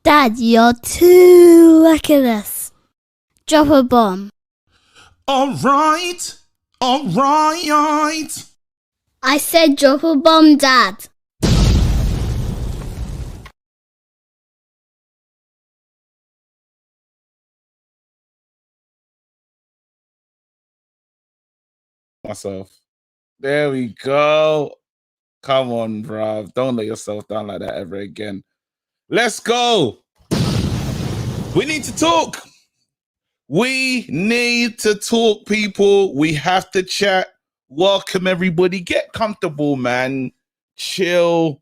Dad, you're too reckless. Drop a bomb. All right. I said drop a bomb, Dad. Myself. There we go. Come on, bruv. Don't let yourself down like that ever again. Let's go. We need to talk. We need to talk, people. We have to chat. Welcome, everybody. Get comfortable, man. Chill.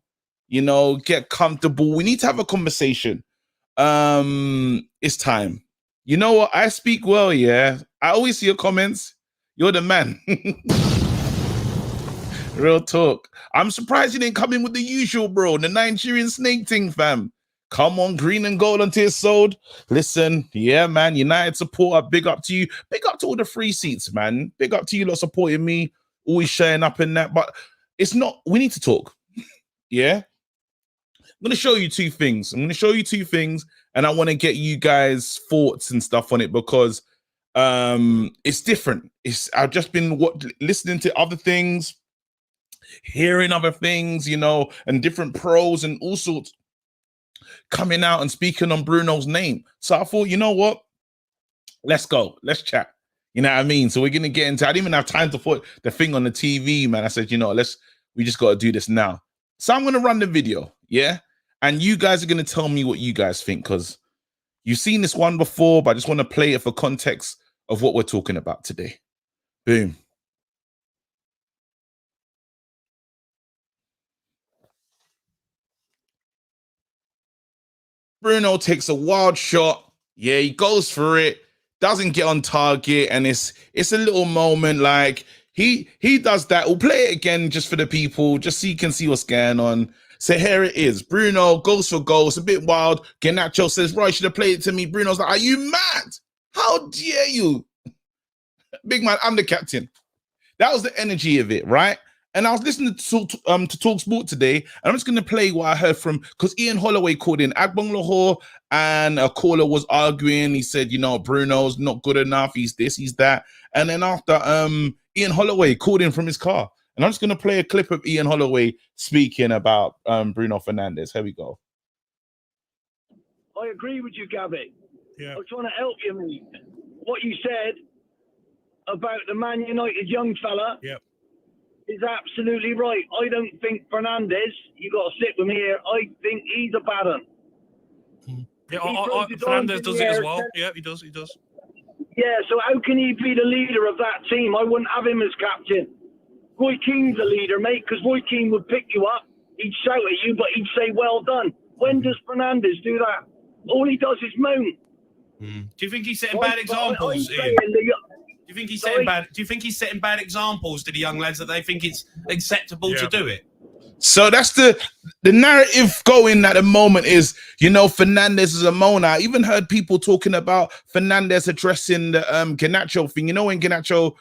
You know, get comfortable. We need to have a conversation. It's time. You know what? I speak well, yeah. I always see your comments. You're the man. Real talk. I'm surprised you didn't come in with the usual, bro. The Nigerian snake thing, fam. Come on, green and gold until it's sold. Listen, yeah, man. United supporter, big up to you. Big up to all the free seats, man. Big up to you lot supporting me, always showing up in that. But it's not, we need to talk. Yeah. I'm going to show you two things. And I want to get you guys' thoughts and stuff on it because it's different. I've just been listening to other things, hearing other things, you know, and different pros and all sorts coming out and speaking on Bruno's name. So I thought, you know what? Let's go. Let's chat. You know what I mean? So we're going to get into, I didn't even have time to put the thing on the TV, man. I said, you know, we just got to do this now. So I'm going to run the video. Yeah. And you guys are going to tell me what you guys think because you've seen this one before, but I just want to play it for context of what we're talking about today. Boom. Bruno takes a wild shot. Yeah, he goes for it, doesn't get on target, and it's a little moment like he does that. We'll play it again just for the people, just so you can see what's going on. So here it is. Bruno goes for goal. It's a bit wild. Garnacho says, Roy, should have played it to me. Bruno's like, are you mad? How dare you? Big man, I'm the captain. That was the energy of it, right? And I was listening to Talk Sport today, and I'm just going to play what I heard from, because Ian Holloway called in Agbong Lahore, and a caller was arguing. He said, you know, Bruno's not good enough. He's this, he's that. And then after Ian Holloway called in from his car, and I'm just going to play a clip of Ian Holloway speaking about Bruno Fernandes. Here we go. I agree with you, Gabby. Yeah. I'm trying to help you, mate. What you said about the Man United young fella is absolutely right. I don't think Fernandes, you got to sit with me here, I think he's a bad one. Yeah, Fernandes does it as well. Yeah, he does. Yeah, so how can he be the leader of that team? I wouldn't have him as captain. Roy Keane's the leader, mate, because Roy Keane would pick you up, he'd shout at you, but he'd say, well done. When does Fernandes do that? All he does is moan. Do you think he's setting bad examples? Do you think he's setting bad examples to the young lads that they think it's acceptable to do it? So that's the narrative going at the moment is, you know, Fernandes is a moaner. I even heard people talking about Fernandes addressing the Garnacho thing. You know, when Garnacho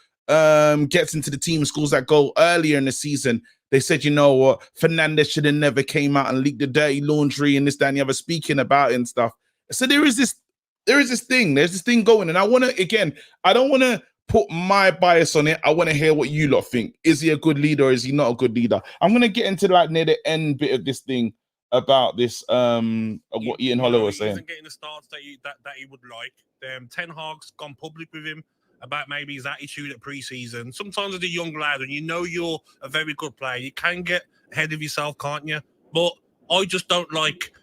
gets into the team, scores that goal earlier in the season, they said, you know what, Fernandes should have never came out and leaked the dirty laundry and this, that, and the other, speaking about it and stuff. So there's this thing going, and I want to, again, I don't want to put my bias on it. I want to hear what you lot think. Is he a good leader or is he not a good leader? I'm going to get into like near the end bit of this thing about this, of what Ian Holloway was saying. He isn't getting the starts that he would like. Ten Hag's gone public with him about maybe his attitude at pre-season. Sometimes as a young lad, and you know you're a very good player, you can get ahead of yourself, can't you? But I just don't like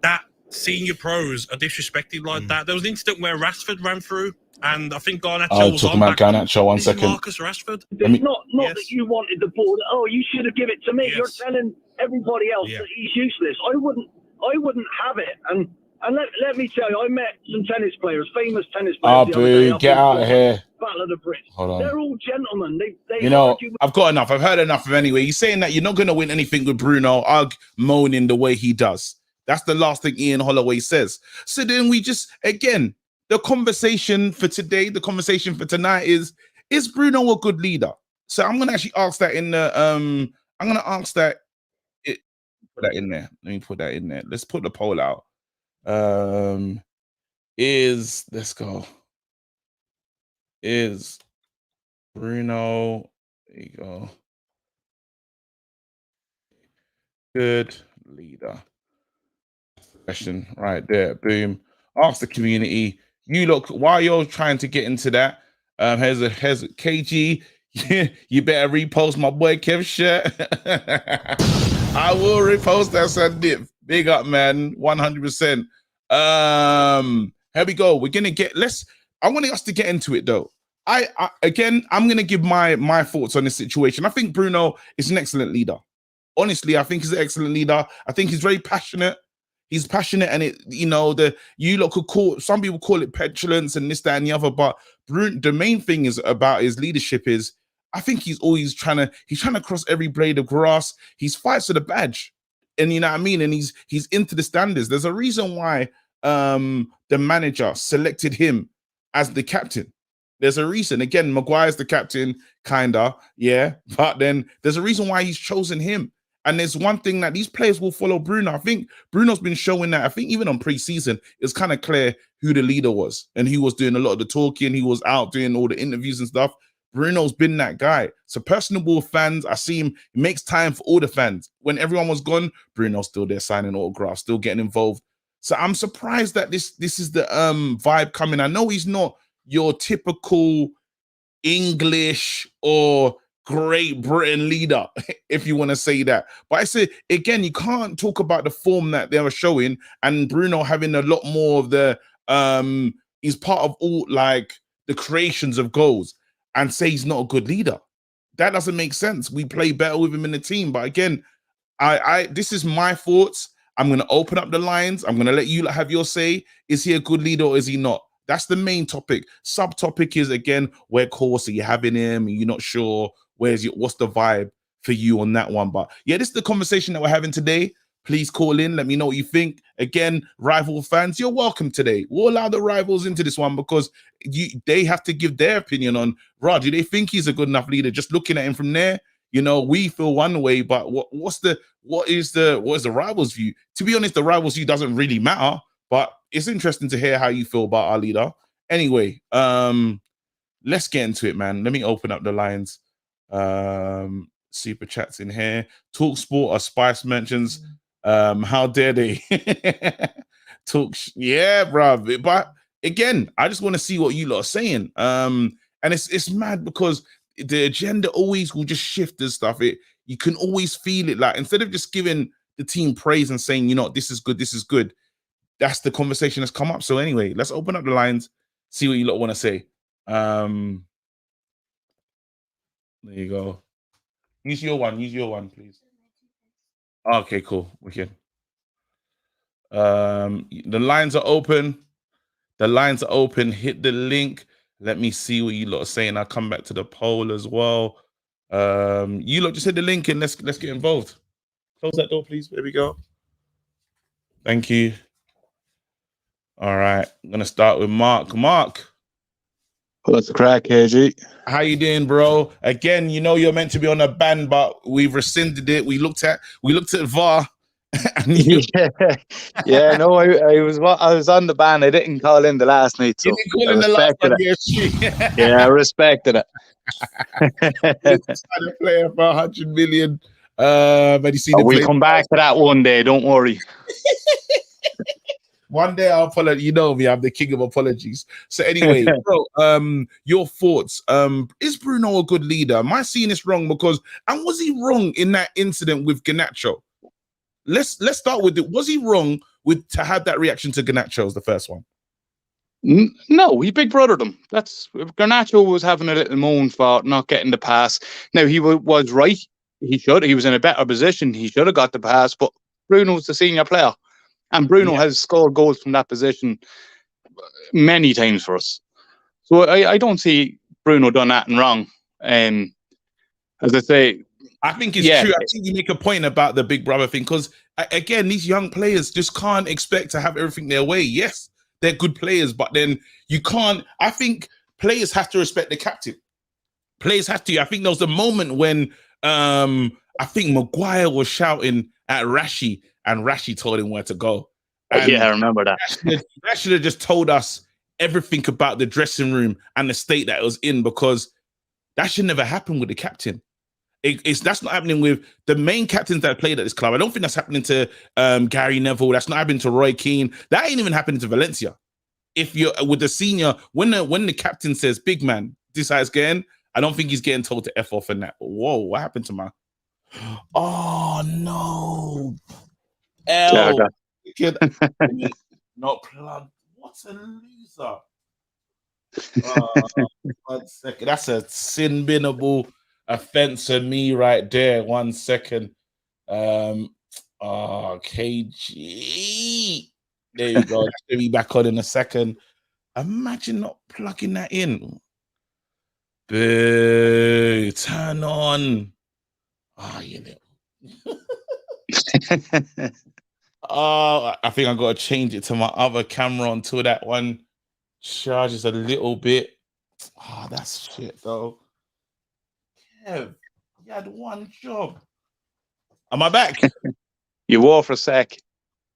that senior pros are disrespected like that. There was an incident where Rashford ran through, and I think Garnacho was talking about Garnacho. 1 second. Marcus Rashford. It's not that you wanted the ball. Oh, you should have given it to me. Yes. You're telling everybody else that he's useless. I wouldn't have it. And let me tell you, I met some tennis players, famous tennis players. Oh, boo! Get out of here. Battle of the Brits. Hold on. They're all gentlemen. They you know, I've got enough. I've heard enough of anyway. He's saying that you're not going to win anything with Bruno moaning the way he does. That's the last thing Ian Holloway says. So then we just, again, the conversation for today, the conversation for tonight is Bruno a good leader? So I'm going to actually ask that in the, I'm going to ask that, put that in there. Let me put that in there. Let's put the poll out. Let's go. Is Bruno, there you go, good leader? Question right there. Boom. Ask the community. You look while you're trying to get into that. Here's KG. You better repost my boy Kev shirt. I will repost that, son. Big up, man. 100%. Here we go. We're gonna get. I want us to get into it though. I'm gonna give my thoughts on this situation. I think Bruno is an excellent leader. Honestly, I think he's an excellent leader. I think he's very passionate. He's passionate, and you lot could some people call it petulance and this, that, and the other. But Bruno, the main thing is about his leadership is I think he's always trying to cross every blade of grass. He's fights for the badge, and you know what I mean. And he's into the standards. There's a reason why the manager selected him as the captain. There's a reason. Again, Maguire's the captain, kinda, yeah. But then there's a reason why he's chosen him. And there's one thing that these players will follow Bruno. I think Bruno's been showing that. I think even on pre-season, it's kind of clear who the leader was. And he was doing a lot of the talking. He was out doing all the interviews and stuff. Bruno's been that guy. So personable with fans, I see him. He makes time for all the fans. When everyone was gone, Bruno's still there signing autographs, still getting involved. So I'm surprised that this is the vibe coming. I know he's not your typical English or Great Britain leader, if you want to say that. But I say, again, you can't talk about the form that they were showing and Bruno having a lot more of the, he's part of all like the creations of goals and say he's not a good leader. That doesn't make sense. We play better with him in the team. But again, this is my thoughts. I'm going to open up the lines. I'm going to let you have your say. Is he a good leader or is he not? That's the main topic. Subtopic is, again, Weghorst, are you having him? Are you not sure? What's the vibe for you on that one? But yeah, this is the conversation that we're having today. Please call in. Let me know what you think. Again, rival fans, you're welcome today. We'll allow the rivals into this one because they have to give their opinion on, do they think he's a good enough leader? Just looking at him from there, we feel one way, but what is the rivals' view? To be honest, the rivals' view doesn't really matter, but it's interesting to hear how you feel about our leader. Anyway, let's get into it, man. Let me open up the lines. Super chats in here. Talk Sport or Spice mentions. How dare they? Yeah, bruv. But again, I just want to see what you lot are saying. And it's mad because the agenda always will just shift and stuff. You can always feel it. Like instead of just giving the team praise and saying, this is good, this is good. That's the conversation that's come up. So anyway, let's open up the lines, see what you lot want to say. There you go. Use your one, please. Okay, cool. We can. The lines are open. Hit the link. Let me see what you lot are saying. I'll come back to the poll as well. You lot just hit the link and let's get involved. Close that door, please. There we go. Thank you. All right. I'm gonna start with Mark. Mark. What's the crack, KG? How you doing, bro? Again, you're meant to be on a ban, but we've rescinded it. We looked at VAR. Yeah, no, I was on the ban. I didn't call in the last night, so you didn't call in the last one. Yeah, I respected it. A player for 100 million. But you see, we'll come back to that one day. Don't worry. One day I'll apologize. You know me, I'm the king of apologies. So anyway, bro, your thoughts. Is Bruno a good leader? Am I seeing this wrong? And was he wrong in that incident with Garnacho? Let's start with it. Was he wrong to have that reaction to Garnacho as the first one? No, he big brothered him. Garnacho was having a little moan for not getting the pass. Now he was right. He was in a better position. He should have got the pass, but Bruno's the senior player. And Bruno has scored goals from that position many times for us. So I don't see Bruno done that wrong. As I say, I think it's true. I think you make a point about the big brother thing because, again, these young players just can't expect to have everything their way. Yes, they're good players, but then you can't. I think players have to respect the captain. Players have to. I think there was a moment when I think Maguire was shouting at Rashi, and Rashi told him where to go. And Yeah, I remember that. that should have just told us everything about the dressing room and the state that it was in, because that should never happen with the captain. That's not happening with the main captains that played at this club. I don't think that's happening to Gary Neville. That's not happening to Roy Keane. That ain't even happening to Valencia. If you're with the senior, when the captain says, "Big man, this guy's getting," I don't think he's getting told to F off and that. Whoa, what happened to my? Oh no, Yeah, L. Not plugged. What a loser. 1 second. That's a sin binnable offense of me right there. 1 second. KG. There you go. That's gonna be back on in a second. Imagine not plugging that in. Boo. Turn on. You little. I think I gotta change it to my other camera until that one charges a little bit. That's shit though. Kev, you had one job. Am I back? You were for a sec.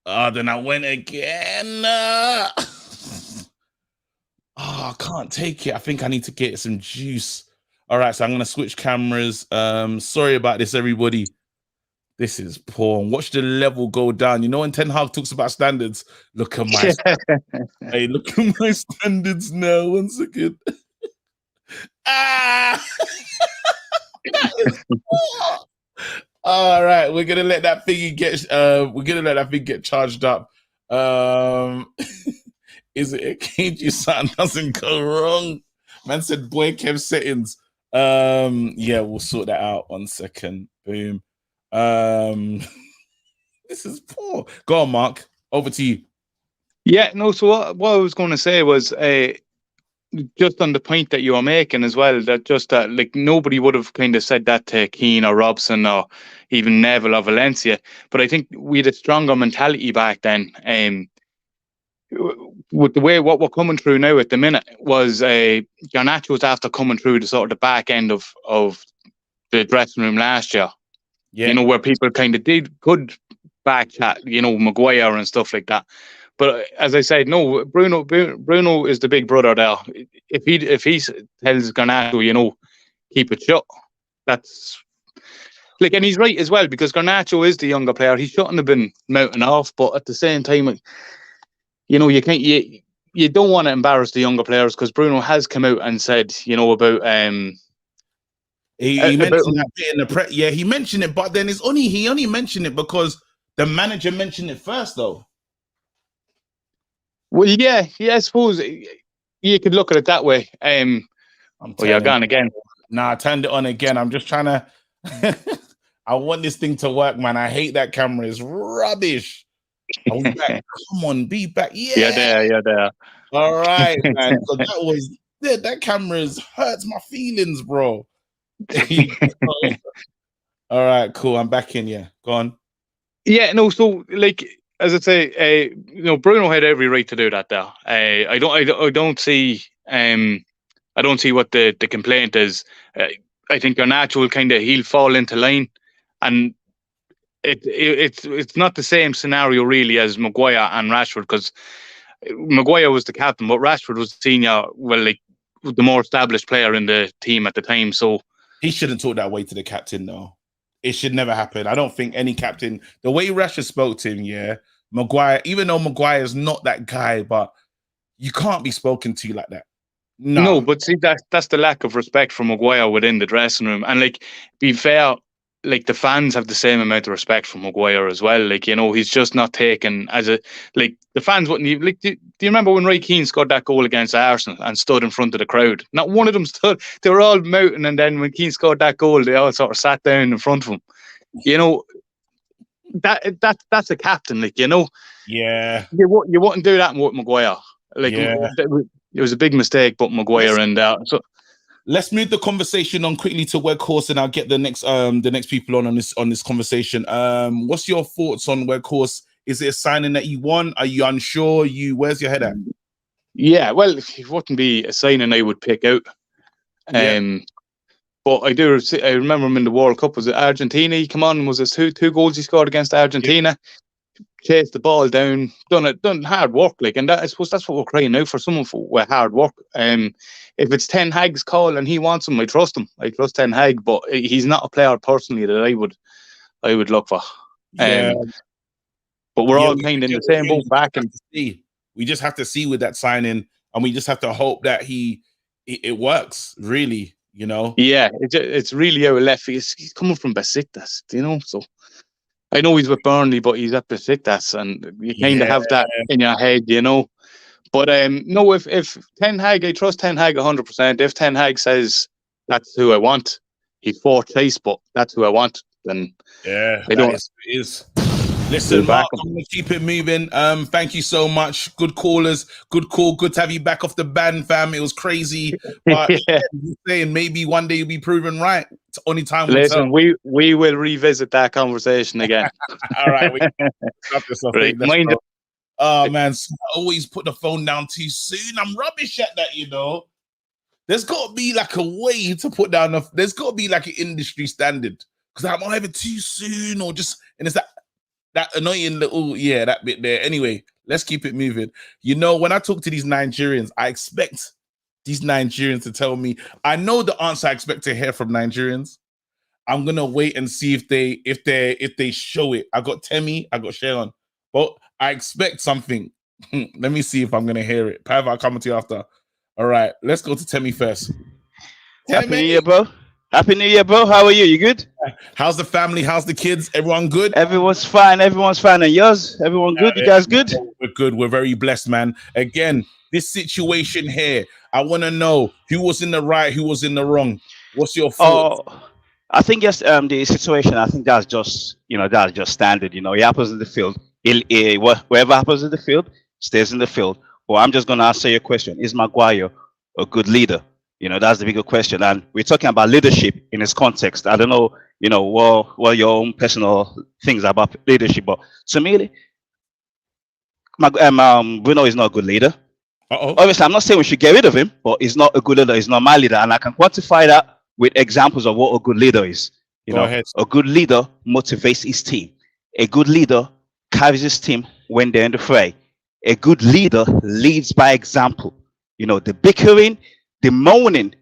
Then I went again. I can't take it. I think I need to get some juice. All right, so I'm gonna switch cameras. Sorry about this, everybody. This is poor. Watch the level go down. You know when Ten Hag talks about standards? Look at my hey, look at my standards now. 1 second. That is poor. All right, we're gonna let that thing get charged up. Is it a KG something doesn't go wrong? Man said boy Kev settings. Yeah, we'll sort that out. 1 second. Boom. This is poor. Go on, Mark. Over to you. Yeah, no, so what I was going to say was just on the point that you were making as well, that like nobody would have kind of said that to Keane or Robson or even Neville or Valencia, but I think we had a stronger mentality back then. With the way what we're coming through now at the minute was Garnacho was after coming through the sort of the back end of the dressing room last year. Yeah. You know, where people kind of could back chat, you know, Maguire and stuff like that. But as I said, no, Bruno is the big brother there. If he tells Garnacho, you know, keep it shut, that's like, and he's right as well, because Garnacho is the younger player. He shouldn't have been mouthing off, but at the same time, you know, you can't, you don't want to embarrass the younger players, because Bruno has come out and said, you know, about he mentioned that bit in the press. Yeah, he mentioned it, but then he only mentioned it because the manager mentioned it first, though. Well, yeah, I suppose you could look at it that way. You're gone again. Nah, I turned it on again. I'm just trying to. I want this thing to work, man. I hate that camera. It's rubbish. Are we back? Come on, be back. Yeah, you're there. All right, man. So that camera hurts my feelings, bro. All right, cool. I'm back in. Yeah, go on. Yeah, no. So, like, as I say, you know, Bruno had every right to do that. There, I don't see what the complaint is. I think Garnacho will he'll fall into line, and it's not the same scenario really as Maguire and Rashford, because Maguire was the captain, but Rashford was the senior, like the more established player in the team at the time. So he shouldn't talk that way to the captain, though. It should never happen. I don't think any captain, the way Rashford spoke to him, yeah, Maguire, even though Maguire is not that guy, but you can't be spoken to like that. No, but see, that's the lack of respect for Maguire within the dressing room. And like, be fair, like the fans have the same amount of respect for Maguire as well. Like, you know, he's just not taken as a, like, the fans wouldn't even, like, do you remember when Roy Keane scored that goal against Arsenal and stood in front of the crowd? Not one of them stood. They were all mouting, and then when Keane scored that goal, they all sort of sat down in front of him. You know, that's a captain, like, you know. Yeah. You wouldn't do that with Maguire. Like, yeah. It was a big mistake, but Maguire so. Let's move the conversation on quickly to Weghorst, and I'll get the next people on this conversation. What's your thoughts on Weghorst? Is it a signing that you want? Are you unsure? Where's your head at? Yeah, well, it wouldn't be a signing I would pick out. But I remember him in the World Cup. Was it Argentina? He came on, was it two goals he scored against Argentina? chased the ball down, done hard work. Like, and I suppose that's what we're crying out for, someone with hard work. If it's Ten Hag's call and he wants him, I trust him. I trust Ten Hag, but he's not a player personally that I would look for. Yeah. But we're all kind of in the same boat back. And we just have to see with that signing, and we just have to hope that it works, really, you know? Yeah, it's really out of left. He's coming from Besiktas, you know? So I know he's with Burnley, but he's at Besiktas, and you kind of have that in your head, you know? But no, if Ten Hag, I trust Ten Hag 100%. If Ten Hag says that's who I want, he's fourth choice, but that's who I want, then I don't. Is. Listen, Mark, I'm going to keep it moving. Thank you so much. Good callers. Good call. Good to have you back off the ban, fam. It was crazy. But saying maybe one day you'll be proven right. It's only time will tell. Listen, we will revisit that conversation again. All right. We stop this off. Right, oh, man. I always put the phone down too soon. I'm rubbish at that, you know. There's got to be like a way to put down. There's got to be like an industry standard. Because I'm either too soon or just, and it's that annoying little, that bit there. Anyway, let's keep it moving. You know, when I talk to these Nigerians, I expect these Nigerians to tell me, I know the answer I expect to hear from Nigerians. I'm gonna wait and see if they show it. I got Temi, I got Sharon, but I expect something. Let me see if I'm gonna hear it. Pav, I'll come to you after. All right, let's go to Temi first. Happy New Year, bro. Happy New Year, bro. How are you? You good? How's the family? How's the kids? Everyone good? Everyone's fine. Everyone's fine. And yours? Everyone good? You guys good? We're good. We're very blessed, man. Again, this situation here, I want to know who was in the right, who was in the wrong. What's your thoughts? I think yes. The situation. I think that's just standard. You know, it happens in the field. Whatever happens in the field stays in the field. But I'm just gonna answer your question: is Maguire a good leader? You know, that's the bigger question. And we're talking about leadership in its context. I don't know, what your own personal things about leadership, but to me, Bruno is not a good leader. Obviously, I'm not saying we should get rid of him, but he's not a good leader. He's not my leader. And I can quantify that with examples of what a good leader is. Go ahead. A good leader motivates his team. A good leader carries his team when they're in the fray. A good leader leads by example. You know, the bickering, the moaning,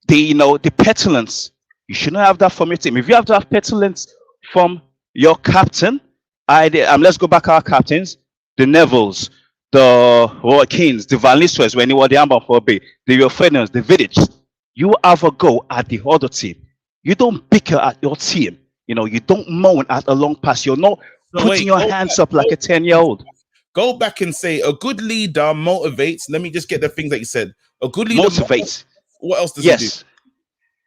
the petulance. You shouldn't have that from your team. If you have to have petulance from your captain, let's go back to our captains, the Nevilles, the Roy Keanes, the Van Nistelrooys, when he was the Amber for the Eufenians, the Vidic. You have a go at the other team. You don't bicker at your team. You know, you don't moan at a long pass. You're not putting your hands up like a 10-year-old. Go back and say a good leader motivates. Let me just get the things that you said. A good leader motivates. What else does he do?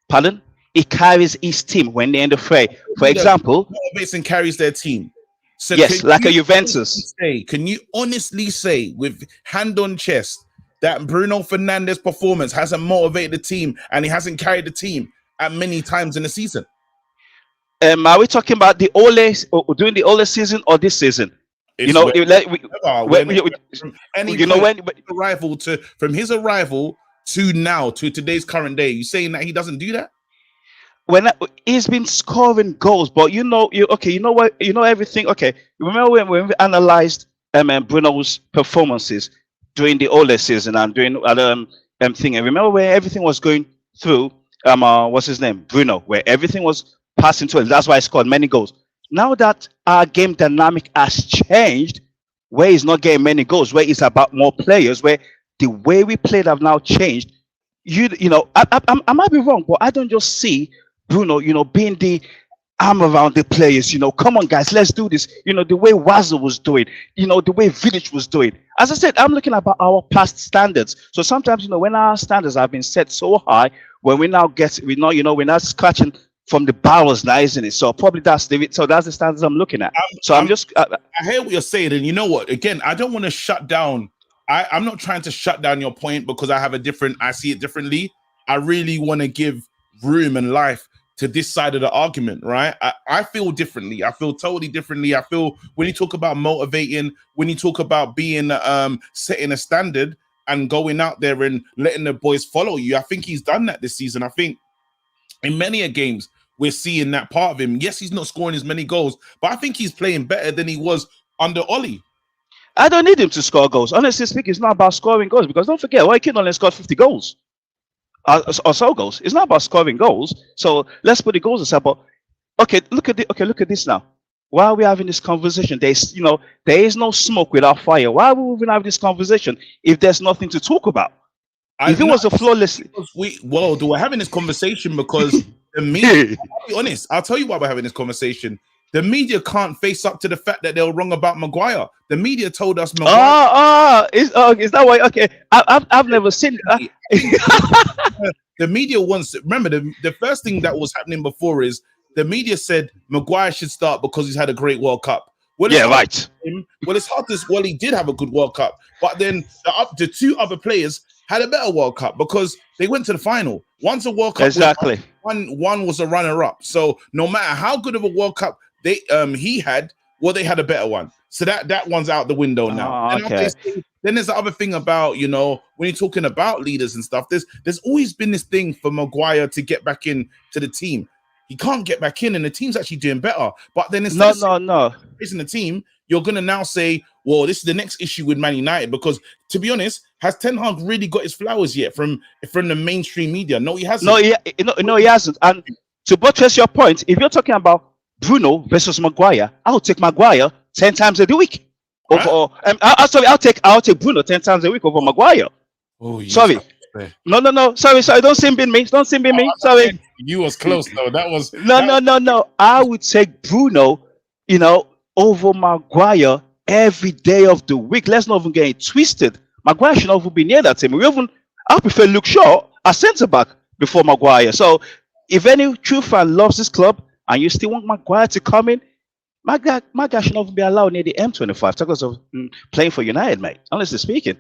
Pardon? He carries his team when they're in the fray. For example, motivates and carries their team. So yes, like a Juventus. Can you honestly say, with hand on chest, that Bruno Fernandes' performance hasn't motivated the team and he hasn't carried the team at many times in the season? Are we talking about the during the Ole season or this season? From his arrival to now, to today's current day, you saying that he doesn't do that? When he's been scoring goals, but everything. Okay, remember when we analyzed Bruno's performances during the Ole season and during thing, and remember where everything was going through what's his name, Bruno, where everything was passing to him. That's why he scored many goals. Now that our game dynamic has changed, where he's not getting many goals, where it's about more players, where the way we played have now changed. I might be wrong, but I don't just see Bruno, being the arm around the players. Come on, guys, let's do this. The way Wazzle was doing, the way Vidic was doing. As I said, I'm looking about our past standards. So sometimes, when our standards have been set so high, when we're not scratching from the barrels now, isn't it? So probably that's the standards I'm looking at. I hear what you're saying, and you know what? Again, I don't want to shut down. I'm not trying to shut down your point because I see it differently. I really want to give room and life to this side of the argument, right? I feel differently. I feel totally differently. I feel when you talk about motivating, when you talk about being setting a standard and going out there and letting the boys follow you, I think he's done that this season. I think in many games, we're seeing that part of him. Yes, he's not scoring as many goals, but I think he's playing better than he was under Ollie. I don't need him to score goals. Honestly speaking, it's not about scoring goals because don't forget, Roy Keane only scored 50 goals or so goals. It's not about scoring goals. So let's put the goals aside. But look at this now. Why are we having this conversation? There is no smoke without fire. Why are we even having this conversation if there's nothing to talk about? If it was a flawless, we're having this conversation because the media. I'll be honest. I'll tell you why we're having this conversation. The media can't face up to the fact that they were wrong about Maguire. The media told us Maguire. is that why? Okay, I've never seen. The media wants. Remember, the first thing that was happening before is the media said Maguire should start because he's had a great World Cup. Well, yeah, right. It's hard to. Well, he did have a good World Cup, but then the two other players had a better World Cup because they went to the final. One's a World Cup. Exactly. One was a runner-up. So no matter how good of a World Cup he had, well, they had a better one. So that one's out the window now. Oh, okay. Then there's the other thing about, when you're talking about leaders and stuff, there's always been this thing for Maguire to get back in to the team. He can't get back in, and the team's actually doing better. But then instead of raising the team, you're gonna now say, well, this is the next issue with Man United, because to be honest, has Ten Hag really got his flowers yet from the mainstream media? No, he hasn't. No, he hasn't. And to buttress your point, if you're talking about Bruno versus Maguire, I'll take Maguire 10 times a week. Right. I'll take Bruno 10 times a week over Maguire. Oh, sorry. No. Sorry. Don't sin me. Sorry. You was close though. That was no. I would take Bruno, over Maguire every day of the week. Let's not even get it twisted. Maguire should not even be near that team. I prefer Luke Shaw as centre back before Maguire. So if any true fan loves this club and you still want Maguire to come in, Maguire should not even be allowed near the M25 because of playing for United, mate. Honestly speaking.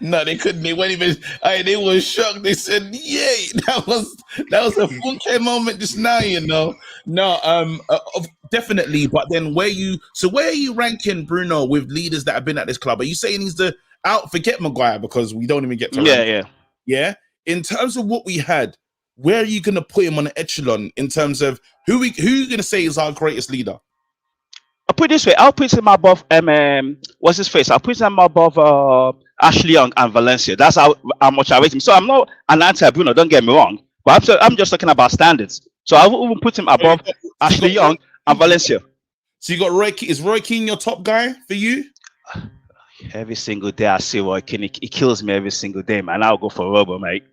No, they couldn't. They weren't even. They were shocked. They said, "Yay!" That was a funky moment just now. No, definitely. But then, where are you ranking Bruno with leaders that have been at this club? Are you saying he's forget Maguire because we don't even get to yeah. In terms of what we had, where are you going to put him on the echelon in terms of who you going to say is our greatest leader? I'll put it this way. I'll put him above what's his face? I'll put him above Ashley Young and Valencia. That's how much I rate him. So I'm not an anti-Bruno, don't get me wrong. But I'm just talking about standards. So I will even put him above Ashley Young and Valencia. So you got Roy Keane. Is Roy Keane your top guy for you? Every single day I see Roy Keane. He kills me every single day, man. I'll go for Robo, mate.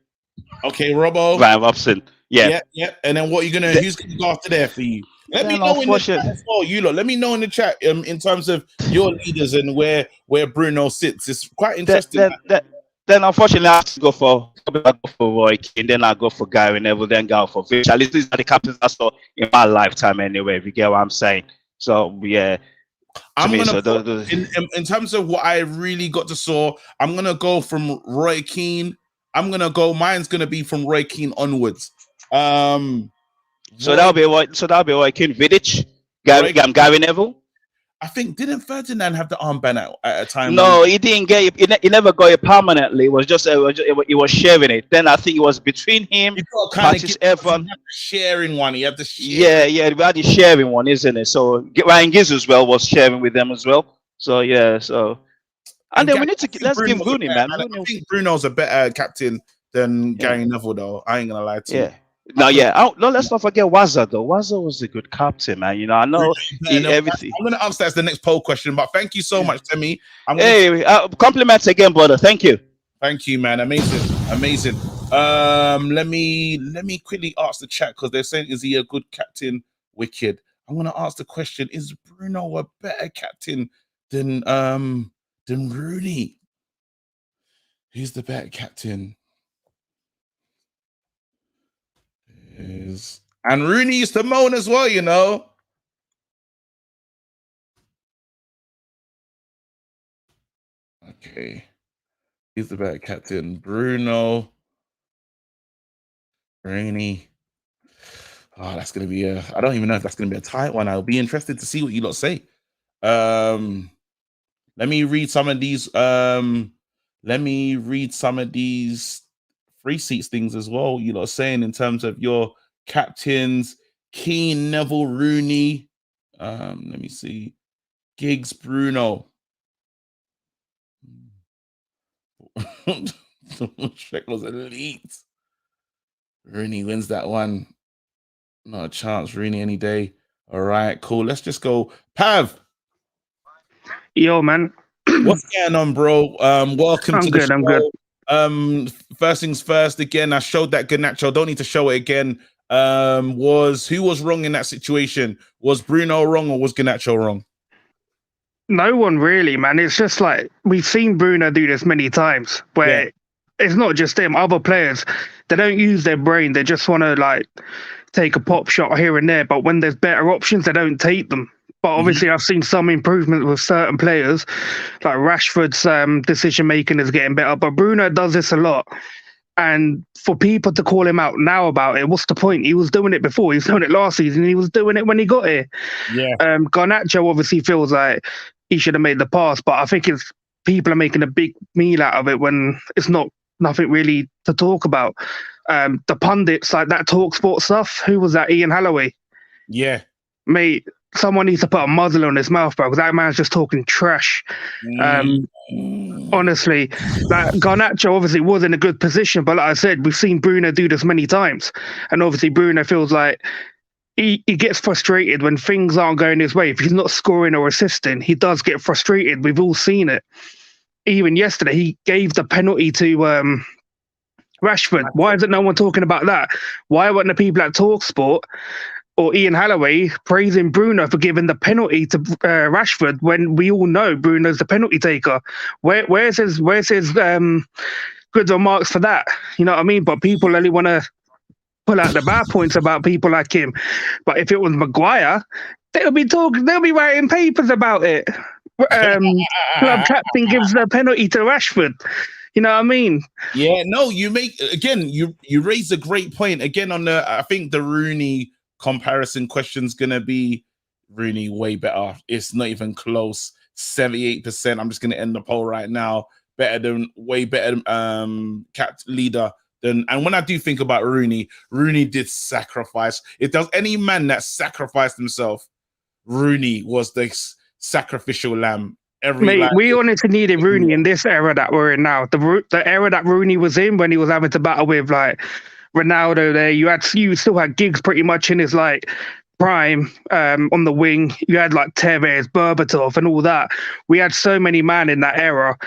Okay, Robo. Ryan Robson. Yeah. And then who's gonna go after there for you? Let me know in the chat as well. Let me know in the chat in terms of your leaders and where Bruno sits. It's quite interesting. Then unfortunately I have to go for Roy Keane, then I'll go for Gary Neville, then go for Fish. At least these are the captains I saw in my lifetime anyway, if you get what I'm saying. So yeah. In terms of what I really got to saw, I'm gonna go from Roy Keane. Mine's gonna be from Roy Keane onwards. So that'll be Roy Keane, Vidic, Gary Neville. I think didn't Ferdinand have the armband at a time? No, he didn't get it. He never got it permanently. It was just he was sharing it. Then I think it was between him, Martis Evan. Sharing one. He had the yeah. We had the sharing one, isn't it? So Ryan Giggs as well was sharing with them as well. So yeah. So and then we need to let's give Rooney, man. I think Bruno's a better captain than Gary Neville, though. I ain't gonna lie to you. Let's not forget Wazza though. Wazza was a good captain, man. I know everything. I'm gonna ask that as the next poll question, but thank you so much, Timmy. Compliments again, brother. Thank you. Thank you, man. Amazing. Let me quickly ask the chat because they're saying, is he a good captain? Wicked. I'm gonna ask the question: is Bruno a better captain than Rooney? Who's the better captain? And Rooney used to moan as well, Okay. He's the better captain. Bruno. Rooney. Oh, that's going to be I don't even know if that's going to be a tight one. I'll be interested to see what you lot say. Let me read some of these. Free seats things as well. You lot saying in terms of your captains, Keane, Neville, Rooney. Let me see. Giggs, Bruno. Shrek was elite. Rooney wins that one. Not a chance, Rooney any day. All right, cool. Let's just go. Pav, Yo, man. what's going on, bro? Welcome I'm to the good. show. I'm good. First things first. Again, I showed that Garnacho. Don't need to show it again. Who was wrong in that situation? Was Bruno wrong or was Garnacho wrong? No one really, man. It's just like we've seen Bruno do this many times where it's not just him, other players, they don't use their brain. They just want to like take a pop shot here and there. But when there's better options, they don't take them. But obviously, I've seen some improvement with certain players, like Rashford's decision making is getting better. But Bruno does this a lot. And for people to call him out now about it, what's the point? He was doing it before. He was doing it last season. He was doing it when he got here. Yeah. Garnacho obviously feels like he should have made the pass, but I think it's people are making a big meal out of it when it's nothing really to talk about. The pundits, like that Talk Sport stuff, who was that? Ian Holloway? Yeah. Mate, someone needs to put a muzzle on his mouth, bro, because that man's just talking trash. Honestly, like Garnacho obviously was in a good position, but like I said, we've seen Bruno do this many times. And obviously Bruno feels like he gets frustrated when things aren't going his way. If he's not scoring or assisting, he does get frustrated. We've all seen it. Even yesterday, he gave the penalty to Rashford. Why isn't no one talking about that? Why weren't the people at TalkSport or Ian Holloway praising Bruno for giving the penalty to Rashford when we all know Bruno's the penalty taker? Where's his good remarks for that? You know what I mean? But people only want to pull out the bad points about people like him. But if it was Maguire, they'll be writing papers about it. Club captain gives the penalty to Rashford. You know what I mean? Yeah, no, you raise a great point. Again, I think the Rooney comparison question's gonna be Rooney way better. It's not even close. 78%. I'm just gonna end the poll right now. Way better leader than. And when I do think about Rooney did sacrifice. If there's any man that sacrificed himself, Rooney was the sacrificial lamb. We honestly needed Rooney in this era that we're in now. The era that Rooney was in when he was having to battle with like Ronaldo there. You still had Giggs pretty much in his like prime on the wing. You had like Tevez, Berbatov and all that. We had so many men in that era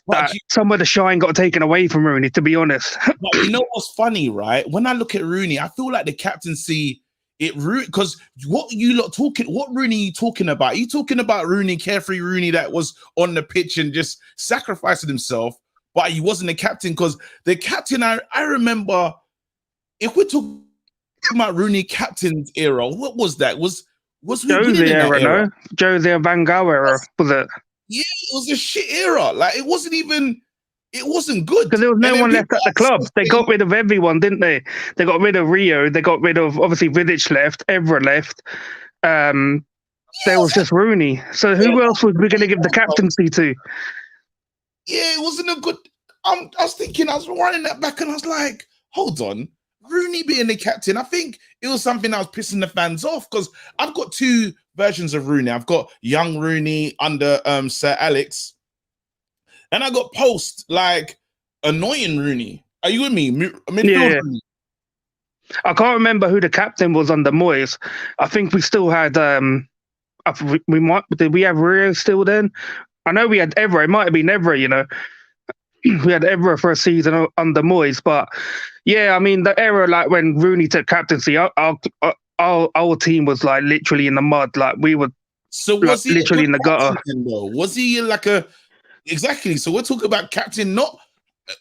that some of the shine got taken away from Rooney, to be honest. But you know what's funny, right? When I look at Rooney, I feel like the captaincy, because what Rooney are you talking about? Are you talking about Rooney, carefree Rooney that was on the pitch and just sacrificing himself, but he wasn't the captain? Because the captain, I remember, if we're talking about Rooney captain's era, what was that? Was Jose era, no? Jose and Van Gaal era, was it? Yeah, it was a shit era. Like, it wasn't good. Because there was no one left at the club. They got rid of everyone, didn't they? They got rid of Rio. They got rid of, obviously, Vidic left. Evra left. There was just Rooney. So who else was we going to give the captaincy to? Yeah, it wasn't a good... I was running that back and I was like, hold on. Rooney being the captain, I think it was something that was pissing the fans off, because I've got two versions of Rooney. I've got young Rooney under Sir Alex, and I got post like annoying Rooney. Are you with me? Yeah. I can't remember who the captain was under Moyes. I think we still had did we have Rio still then? I know we had Evra. It might have been Evra, you know. We had Evra for a season under Moyes, but yeah, I mean the era like when Rooney took captaincy, our team was like literally in the mud. Like we were was he literally in the gutter. Though? Was he like exactly? So we're talking about captain, not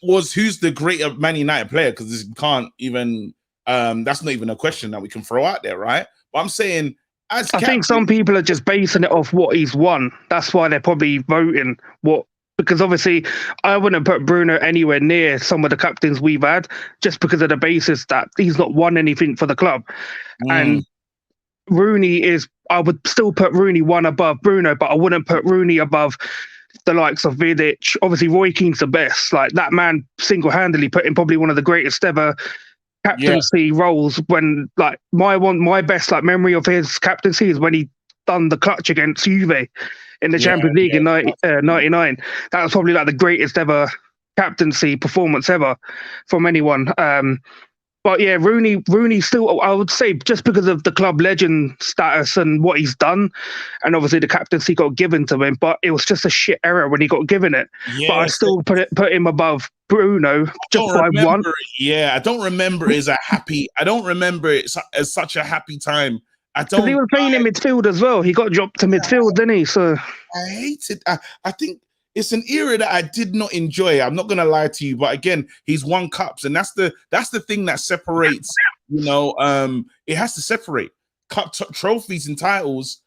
who's the greater Man United player, because this can't even that's not even a question that we can throw out there, right? But I'm saying I think some people are just basing it off what he's won. That's why they're probably voting because obviously I wouldn't put Bruno anywhere near some of the captains we've had, just because of the basis that he's not won anything for the club. And Rooney I would still put Rooney one above Bruno, but I wouldn't put Rooney above the likes of Vidic. Obviously Roy Keane's the best. Like that man single-handedly put in probably one of the greatest ever captaincy roles, when like my best like memory of his captaincy is when he done the clutch against Juve in the Yeah, Champions League in 99. That was probably like the greatest ever captaincy performance ever from anyone. But yeah, Rooney still, I would say, just because of the club legend status and what he's done, and obviously the captaincy got given to him, but it was just a shit error when he got given it. But I Yes. still put him above Bruno just by one. Yeah, I don't remember it as a happy. I don't remember it as such a happy time. I don't. Because he was playing in midfield as well. He got dropped to midfield, didn't he? So I hate it. I think it's an era that I did not enjoy. I'm not gonna lie to you, but again, he's won cups, and that's the thing that separates. It has to separate trophies and titles.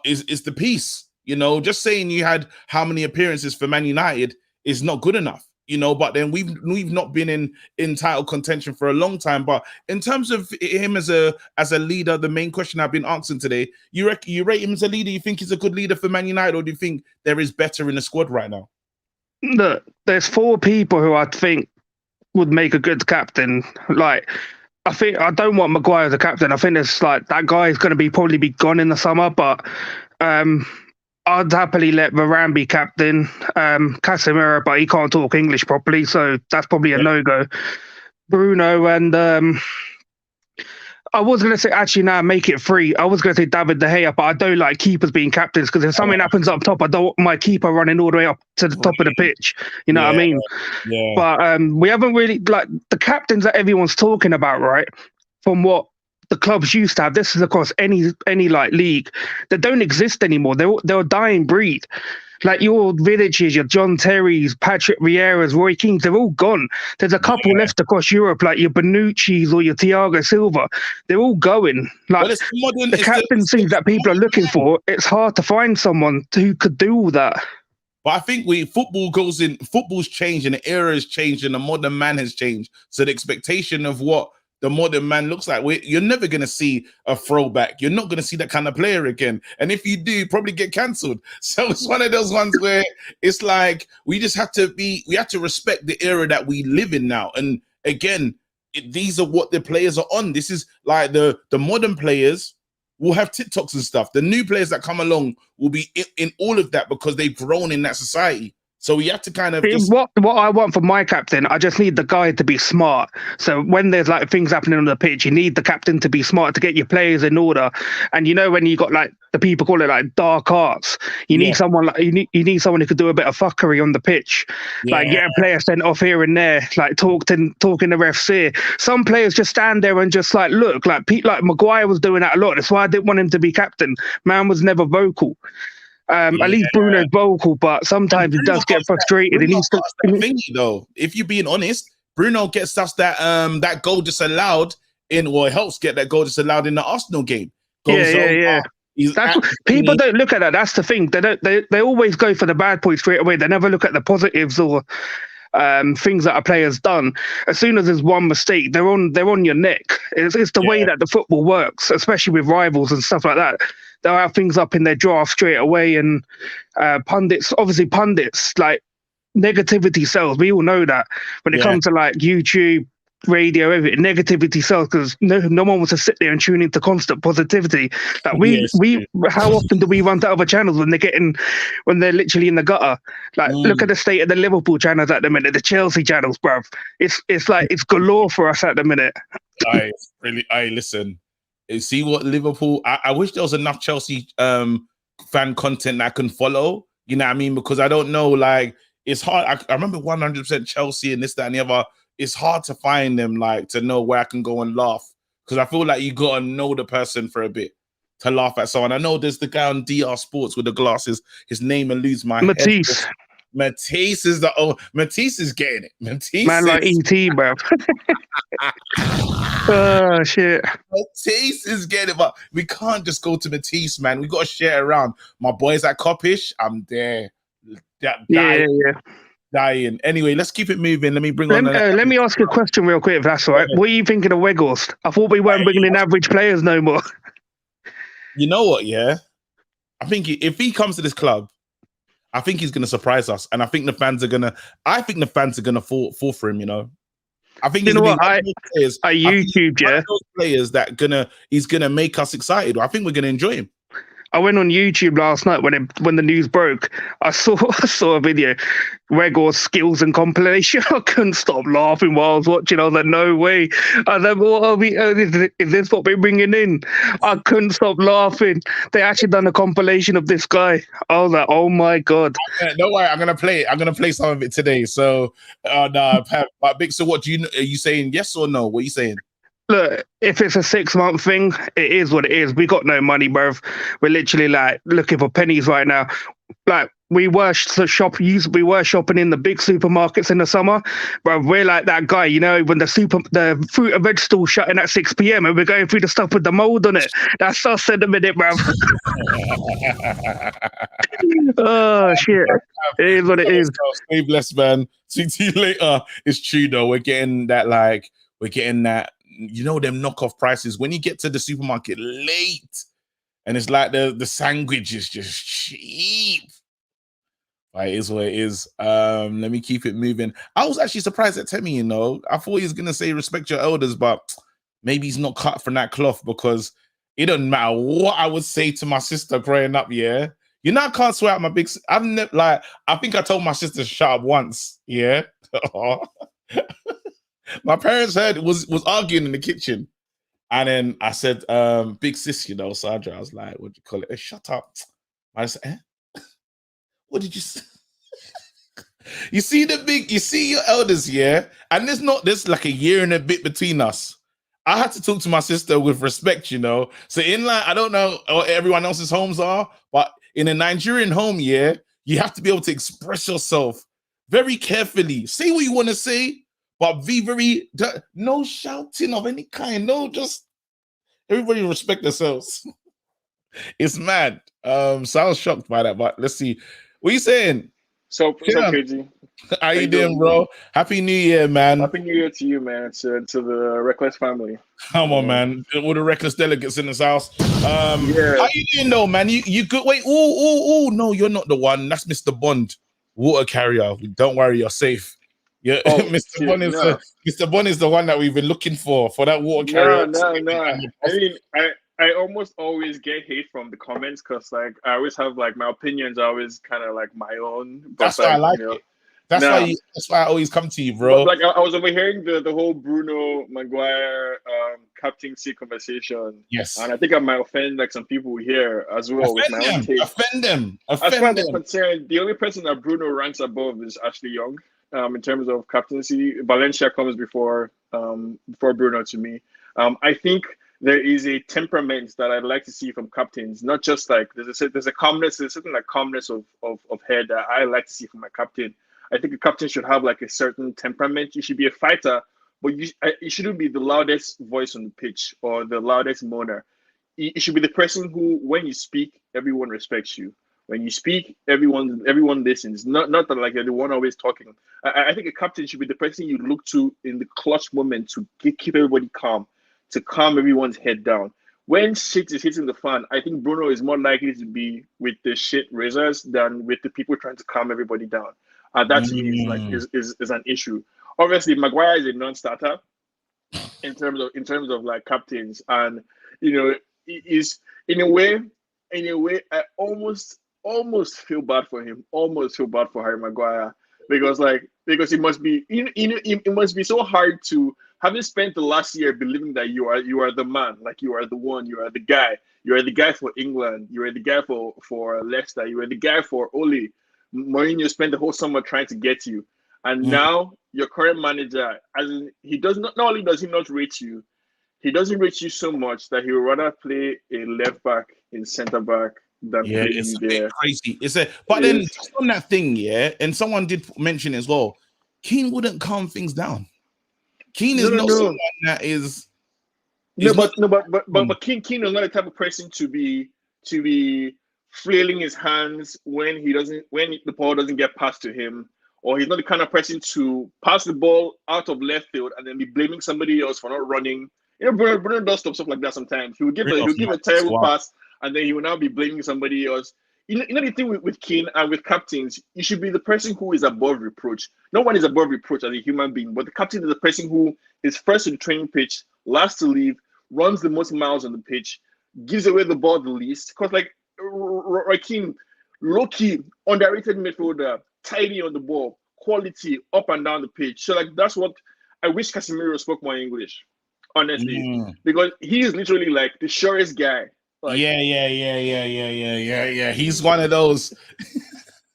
Is the piece. Just saying you had how many appearances for Man United is not good enough. But then we've not been in title contention for a long time. But in terms of him as a leader, the main question I've been asking today, you rate him as a leader? You think he's a good leader for Man United, or do you think there is better in the squad right now? Look, there's 4 people who I think would make a good captain. Like, I don't want Maguire as a captain. I think there's like that guy is going to probably be gone in the summer, but I'd happily let Varane be captain. Casemiro, but he can't talk English properly, so that's probably a no-go. Bruno and I was going to say, actually, now make it 3. I was going to say David De Gea, but I don't like keepers being captains because if something happens up top, I don't want my keeper running all the way up to the top of the pitch. You know what I mean? Yeah. But we haven't really, like, the captains that everyone's talking about, right? From what the clubs used to have, this is across any like league, that don't exist anymore. They're a dying breed. Like your Villages, your John Terrys, Patrick Vieira's, Roy Keane's, they're all gone. There's a couple left across Europe, like your Bonucci's or your Thiago Silva. They're all going. Like the captaincies that people are looking for, it's hard to find someone who could do all that. But I think football's changed and the era has changed and the modern man has changed. So the expectation of what the modern man looks like, you're never going to see a throwback. You're not going to see that kind of player again. And if you do, you probably get cancelled. So it's one of those ones where it's like, we have to respect the era that we live in now. And again, these are what the players are on. This is like the modern players will have TikToks and stuff. The new players that come along will be in all of that because they've grown in that society. So we have to kind of what I want from my captain, I just need the guy to be smart. So when there's like things happening on the pitch, you need the captain to be smart to get your players in order. And when you got like the people call it like dark arts, you need someone like you need someone who could do a bit of fuckery on the pitch, like get a player sent off here and there, like talking the refs ear. Some players just stand there and just like look, like Maguire was doing that a lot. That's why I didn't want him to be captain. Man was never vocal. At least Bruno's vocal, but sometimes he does get frustrated. And he's thingy though. If you're being honest, Bruno gets us that goal disallowed helps get that goal disallowed in the Arsenal game. Yeah. People don't look at that. That's the thing. They always go for the bad points straight away. They never look at the positives or things that a player's done. As soon as there's one mistake, they're on your neck. It's the way that the football works, especially with rivals and stuff like that. They'll have things up in their draft straight away, and pundits, like negativity sells. We all know that when it comes to like YouTube, radio, everything, negativity sells because no one wants to sit there and tune into constant positivity. Like how often do we run to other channels when they're literally in the gutter? Like look at the state of the Liverpool channels at the minute, the Chelsea channels, bruv. It's like it's galore for us at the minute. I listen. See what Liverpool. I wish there was enough Chelsea fan content that I can follow. You know what I mean? Because I don't know. Like it's hard. I remember 100% Chelsea and this, that, and the other. It's hard to find them, like to know where I can go and laugh. Because I feel like you gotta know the person for a bit to laugh at someone. I know there's the guy on DR Sports with the glasses. His name eludes my head. Matisse is getting it. Matisse, man, like ET, bro. Oh shit. Matisse is getting it, but we can't just go to Matisse, man. We got to share around. My boys at Coppish, I'm there. Dying. Anyway, let's keep it moving. Let me bring on. Let me ask you a question real quick, if that's all right. What are you thinking of Weghorst? I thought we weren't bringing in average players no more. You know what? Yeah, I think if he comes to this club, I think he's going to surprise us, and I think the fans are gonna. I think the fans are gonna fall for him. I think those players that he's gonna make us excited. I think we're gonna enjoy him. I went on YouTube last night when the news broke. I saw a video, Weghorst skills and compilation. I couldn't stop laughing while I was watching. I was like, no way. I was like, what are we? Is this what we're bringing in? I couldn't stop laughing. They actually done a compilation of this guy. I was like, oh my god. Don't worry, I'm gonna play some of it today. So, but Big, so what are you saying? Yes or no? What are you saying? Look, if it's a 6-month thing, it is what it is. We got no money, bruv. We're literally like looking for pennies right now. Like we were shopping in the big supermarkets in the summer, bruv. We're like that guy, you know, when the fruit and vegetable shutting at 6 p.m. and we're going through the stuff with the mold on it. That's us in a minute, bruv. Oh shit! It is what it is. Stay blessed, man. See you later. It's true though. We're getting that. You know, them knockoff prices when you get to the supermarket late and it's like the sandwich is just cheap. It is what it is. Let me keep it moving. I was actually surprised at Temi, you know. I thought he was gonna say respect your elders, but maybe he's not cut from that cloth because it doesn't matter what I would say to my sister growing up, yeah. You know, I can't swear at my big. I've never I think I told my sister to shut up once, yeah. My parents heard was arguing in the kitchen, and then I said, "Big sis, you know, Sandra." I was like, "What do you call it? Hey, shut up!" I said, "What did you say?" You see your elders, yeah, and there's like a year and a bit between us. I had to talk to my sister with respect, you know. So I don't know what everyone else's homes are, but in a Nigerian home, yeah, you have to be able to express yourself very carefully. Say what you want to say. But be no shouting of any kind. No, just everybody respect themselves. It's mad. So I was shocked by that. But let's see. What are you saying? So KG. How you doing, bro? Happy New Year, man. Happy New Year to you, man. To the Reckless family. Come on, man. All the reckless delegates in this house. Yeah. How you doing, though, man? You good? Wait. Oh, no, you're not the one. That's Mr. Bond, water carrier. Don't worry, you're safe. Yeah, Mr. Bond Mr. Bond is the one that we've been looking for that water carrier. No. I mean, I almost always get hate from the comments because I always have my opinions are always kind of my own. But, that's why I like it. That's why I always come to you, bro. But, I was overhearing the whole Bruno Maguire captaincy conversation. Yes, and I think I might offend some people here as well with my own take. Offend them. As far as I'm concerned, the only person that Bruno ranks above is Ashley Young. In terms of captaincy, Valencia comes before Bruno to me. I think there is a temperament that I'd like to see from captains, not just there's a calmness, there's certain calmness of head that I like to see from my captain. I think a captain should have a certain temperament. You should be a fighter, but you shouldn't be the loudest voice on the pitch or the loudest moaner. You should be the person who, when you speak, everyone respects you. When you speak, everyone listens. Not that you're the one always talking. I think a captain should be the person you look to in the clutch moment to keep everybody calm, to calm everyone's head down. When shit is hitting the fan, I think Bruno is more likely to be with the shit raisers than with the people trying to calm everybody down. And that to me is an issue. Obviously, Maguire is a non-starter in terms of captains, and is in a way I almost feel bad for him. Almost feel bad for Harry Maguire because it must be it must be so hard to having spent the last year believing that you are the man, you are the one, you are the guy for England, you are the guy for Leicester, you are the guy for Ole. Mourinho spent the whole summer trying to get you, and now your current manager, he does not only does he not rate you, he doesn't rate you so much that he would rather play a left back in centre back. It's a bit crazy. Then just on that thing, and someone did mention as well, Keane wouldn't calm things down. Keane is not someone that is. But Keane is not the type of person to be flailing his hands when the ball doesn't get passed to him, or he's not the kind of person to pass the ball out of left field and then be blaming somebody else for not running. Bruno does stuff like that sometimes. He would give a terrible pass, and then he will now be blaming somebody else. The thing with Keane and with captains, you should be the person who is above reproach. No one is above reproach as a human being, but the captain is the person who is first to the training pitch, last to leave, runs the most miles on the pitch, gives away the ball the least. Because Raheem, low-key, underrated midfielder, tidy on the ball, quality up and down the pitch. So like that's what I wish Casemiro spoke more English, honestly, because he is literally like the surest guy. Like, yeah. He's one of those.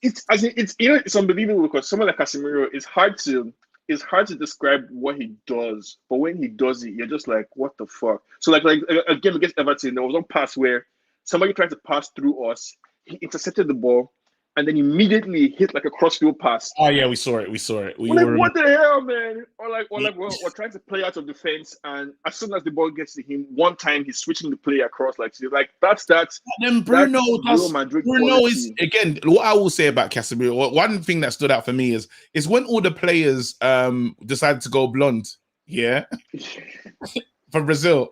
It's it's unbelievable because someone like Casemiro is hard to describe what he does, but when he does it, you're just like, what the fuck? So like a game against Everton, there was one pass where somebody tried to pass through us, he intercepted the ball, and then immediately hit like a crossfield pass. Oh yeah, we saw it. We're like, what the hell, man? Or we're trying to play out of defense, and as soon as the ball gets to him, one time he's switching the play across. Like that's. And then Bruno Real Madrid is quality. again. What I will say about Casemiro, one thing that stood out for me is when all the players decided to go blonde. Yeah, for Brazil.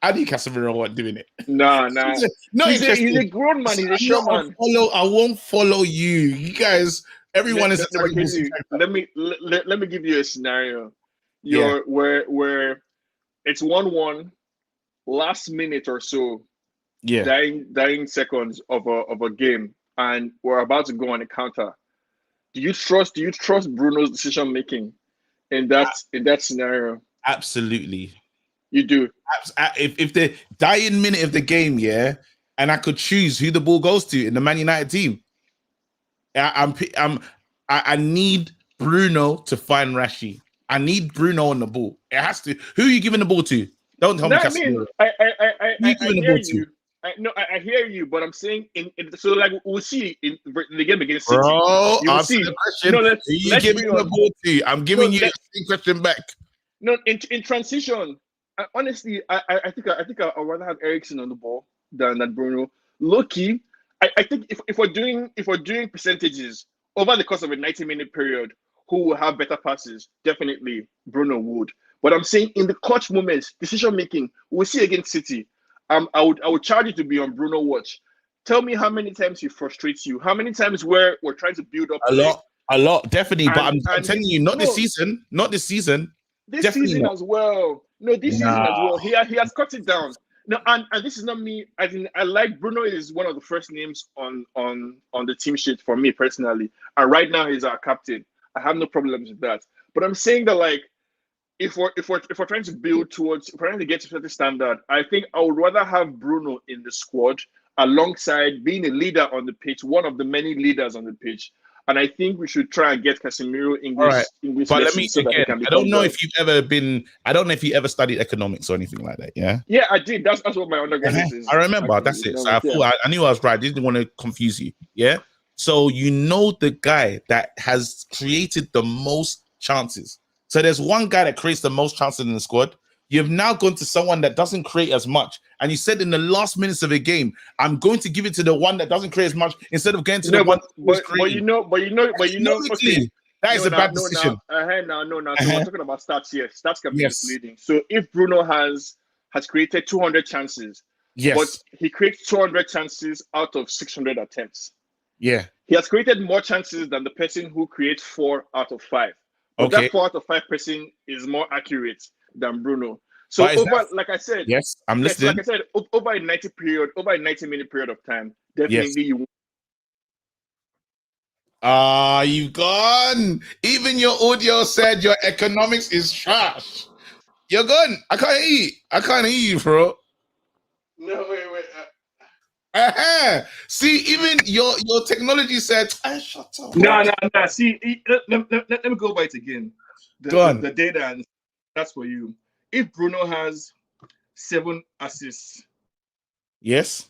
I think Casemiro wasn't doing it. Nah. He's a grown man. He's a showman. I won't follow you. You guys, everyone is. Let me give you a scenario. Where it's 1-1, last minute or so. Yeah. Dying seconds of a game, and we're about to go on a counter. Do you trust Bruno's decision making in that scenario? Absolutely. You do. If the dying minute of the game, yeah, and I could choose who the ball goes to in the Man United team, I need Bruno to find Rashi. I need Bruno on the ball. It has to. Who are you giving the ball to? Don't tell me Casemiro. I hear you. I hear you, but I'm saying so like we'll see in the game against City. Bro, you'll answer see. the question. No, Who you giving the ball to? I'm giving you the same question back. No, in transition. Honestly, I think I'd rather have Eriksen on the ball than Bruno. Low-key, I think if we're doing percentages over the course of a 90-minute period, who will have better passes? Definitely Bruno would. But I'm saying in the clutch moments, decision making, we'll see against City. I would charge you to be on Bruno watch. Tell me how many times he frustrates you. How many times where we're trying to build up a lot, definitely. But I'm telling you, this season. This season as well. No, this season as well. He has cut it down. No, and this is not me. I like Bruno is one of the first names on the team sheet for me personally. And right now he's our captain. I have no problems with that. But I'm saying that like if we're trying to build towards, if we're trying to get to a certain standard, I think I would rather have Bruno in the squad alongside being a leader on the pitch, one of the many leaders on the pitch. And I think we should try and get Casemiro English. But let me again. I don't know if you ever studied economics or anything like that. Yeah. Yeah, I did. That's what my undergraduate is. I remember. Actually, that's it. So I knew I was right. I didn't want to confuse you. Yeah. So you know the guy that has created the most chances. So there's one guy that creates the most chances in the squad. You've now gone to someone that doesn't create as much. And you said in the last minutes of a game, I'm going to give it to the one that doesn't create as much instead of going to the one who's creating. But you know, okay. That is a bad decision. So we're talking about stats here. Stats can be misleading. So if Bruno has created 200 chances, but he creates 200 chances out of 600 attempts. Yeah. He has created more chances than the person who creates 4 out of 5. But that 4 out of 5 person is more accurate than Bruno. So like I said, yes, I'm listening. Like I said, over a 90-minute period of time, definitely you. You gone. Even your audio said your economics is trash. You're gone. I can't hear you, bro. No, wait. See, even your technology said, shut up. No. See, let me go by it again. The data, and that's for you. If Bruno has 7 assists, yes.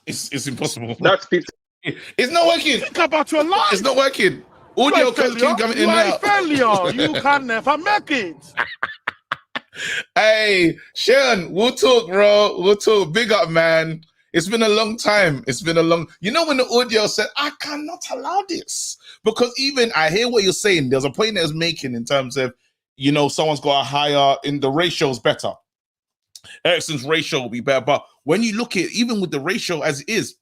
It's impossible. That's 50. It's not working. Think about your life. It's not working. Audio keep coming in and out. Failure. You can never make it. Hey, Sean, we'll talk, bro. We'll talk. Big up, man. It's been a long time. You know when the audio said, I cannot allow this. Because even I hear what you're saying. There's a point that it's making in terms of, someone's got a higher, in the ratio's better. Eriksen's ratio will be better. But when you look at, even with the ratio as it is,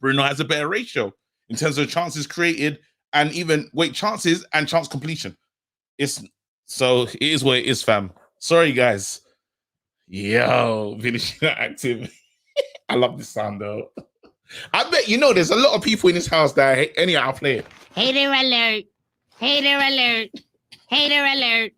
Bruno has a better ratio in terms of chances created and chances and chance completion. It is what it is, fam. Sorry, guys. Yo, finishing active. I love this sound though. I bet there's a lot of people in this house that hate anyhow I'll play it. Hater alert. Hater alert. Hater alert.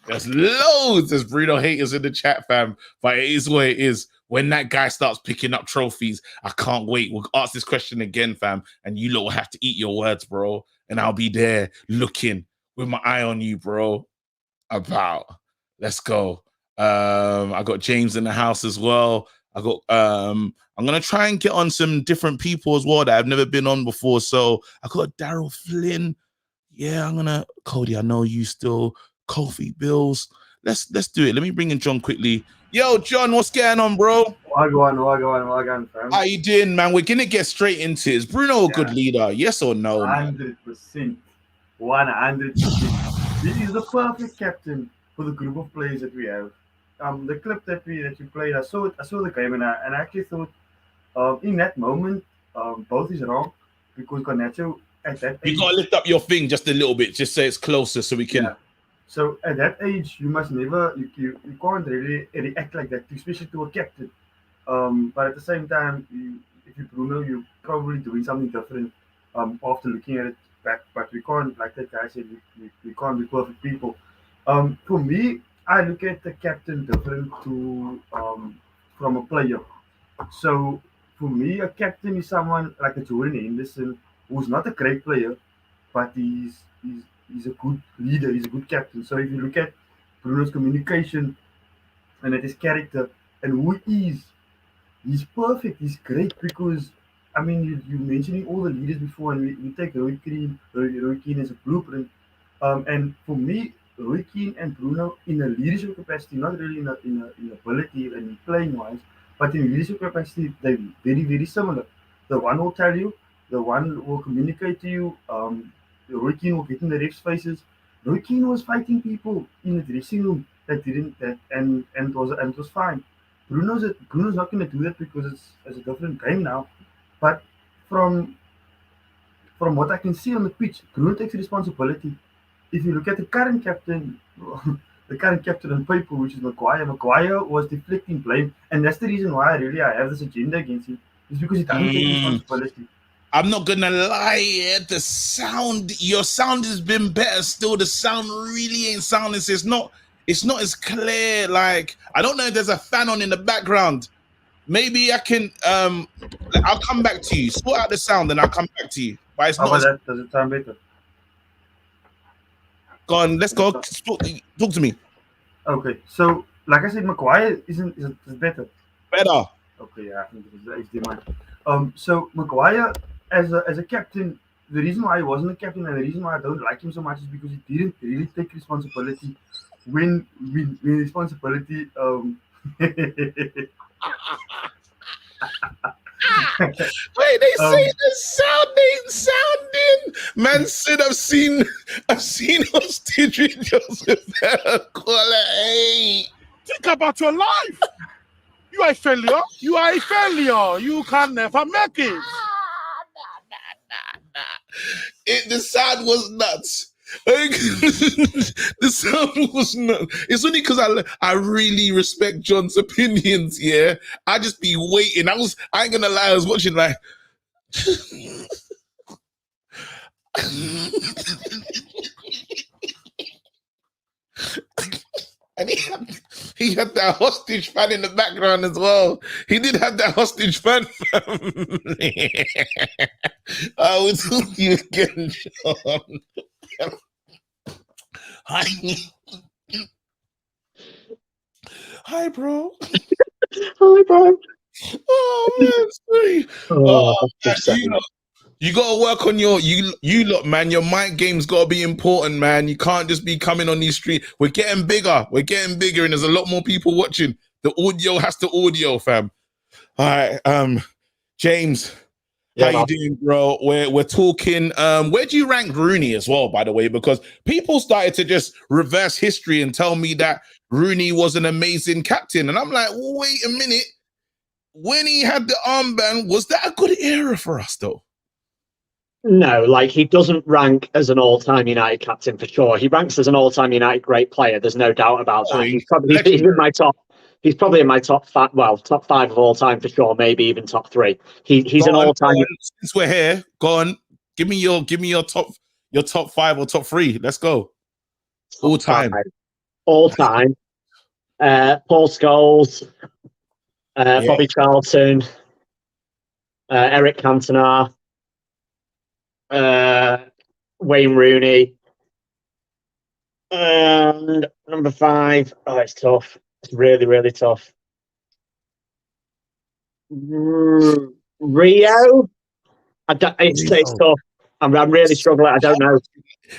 There's loads of Bruno haters in the chat, fam. But it is what it is. When that guy starts picking up trophies, I can't wait. We'll ask this question again, fam. And you lot will have to eat your words, bro. And I'll be there looking with my eye on you, bro. Let's go. I got James in the house as well. I'm gonna try and get on some different people as well that I've never been on before. So I got Daryl Flynn. Yeah, Cody, I know you still. Kofi Bills. Let's do it. Let me bring in John quickly. Yo, John, what's going on, bro? Wagwan, fam. How you doing, man? We're gonna get straight into it. Is Bruno a good leader? Yes or no? 100%. 100%. This is the perfect captain for the group of players that we have. The clip that you played, I saw the game and I actually thought in that moment, both is wrong because Garnacho at that age, you gotta lift up your thing just a little bit, just so it's closer so we can. Yeah. So at that age, you must never, you can't really react like that, especially to a captain. But at the same time, if you're Bruno, you're probably doing something different after looking at it back. But we can't, like that guy said, we can't be perfect people. For me, I look at the captain different to from a player. So for me, a captain is someone like a Jordan Henderson, who's not a great player, but he's a good leader, he's a good captain. So if you look at Bruno's communication and at his character and who he is, he's perfect, he's great because, I mean, you mentioning all the leaders before, and we take Roy Keane as a blueprint. And for me, Roy Keane and Bruno in a leadership capacity, not really in ability and in playing wise, but in leadership capacity, they're very, very similar. The one will tell you, the one will communicate to you. Roy Keane will get in the refs' faces. Roy Keane was fighting people in the dressing room and it was fine. Bruno's not going to do that because it's a different game now. But from what I can see on the pitch, Bruno takes responsibility. If you look at the current captain on paper, which is Maguire was deflecting blame, and that's the reason why I have this agenda against him. Is because he doesn't take responsibility. I'm not gonna lie, your sound has been better still. The sound really ain't sounding. So it's not as clear. Like, I don't know if there's a fan on in the background. Maybe I can I'll come back to you. Sort out the sound and I'll come back to you. But it's not that does it sound better? Go on, let's go. Talk to me. Okay, so like I said, Maguire is better. Better. Okay, yeah, I think it's the so Maguire as a captain, the reason why he wasn't a captain and the reason why I don't like him so much is because he didn't really take responsibility when responsibility Wait, they say the sound ain't sounding. Man said I've seen hostage videos with that quality. Think about your life. You are a failure. You can never make it. The sound was nuts. The sound was nuts. It's only because I really respect John's opinions. Yeah, I just be waiting. I ain't gonna lie. I was watching like. And he had that hostage fan in the background as well. He did have that hostage fan. I was with you again, John. Hi, bro. Hi, bro. Oh, man, sorry. You gotta work on you lot, man. Your mic game's gotta be important, man. You can't just be coming on these streets. We're getting bigger, and there's a lot more people watching. The audio has to audio, fam. All right, James, how you doing, bro? We're talking. Where do you rank Rooney as well, by the way? Because people started to just reverse history and tell me that Rooney was an amazing captain, and I'm like, wait a minute. When he had the armband, was that a good era for us, though? No, like, he doesn't rank as an all-time United captain for sure. He ranks as an all-time United great player. There's no doubt about that. He's in my top He's probably in my top five. Well, top five of all time for sure. Maybe even top three. He's Go an on, all-time. go on. Since we're here, go on. Give me your top five or top three. Let's go. All time. All time. Paul Scholes, Yeah. Bobby Charlton, Eric Cantona, Wayne Rooney, and number five. Oh, it's tough. It's really, really tough. Rio. It's tough. I'm really struggling. I don't know.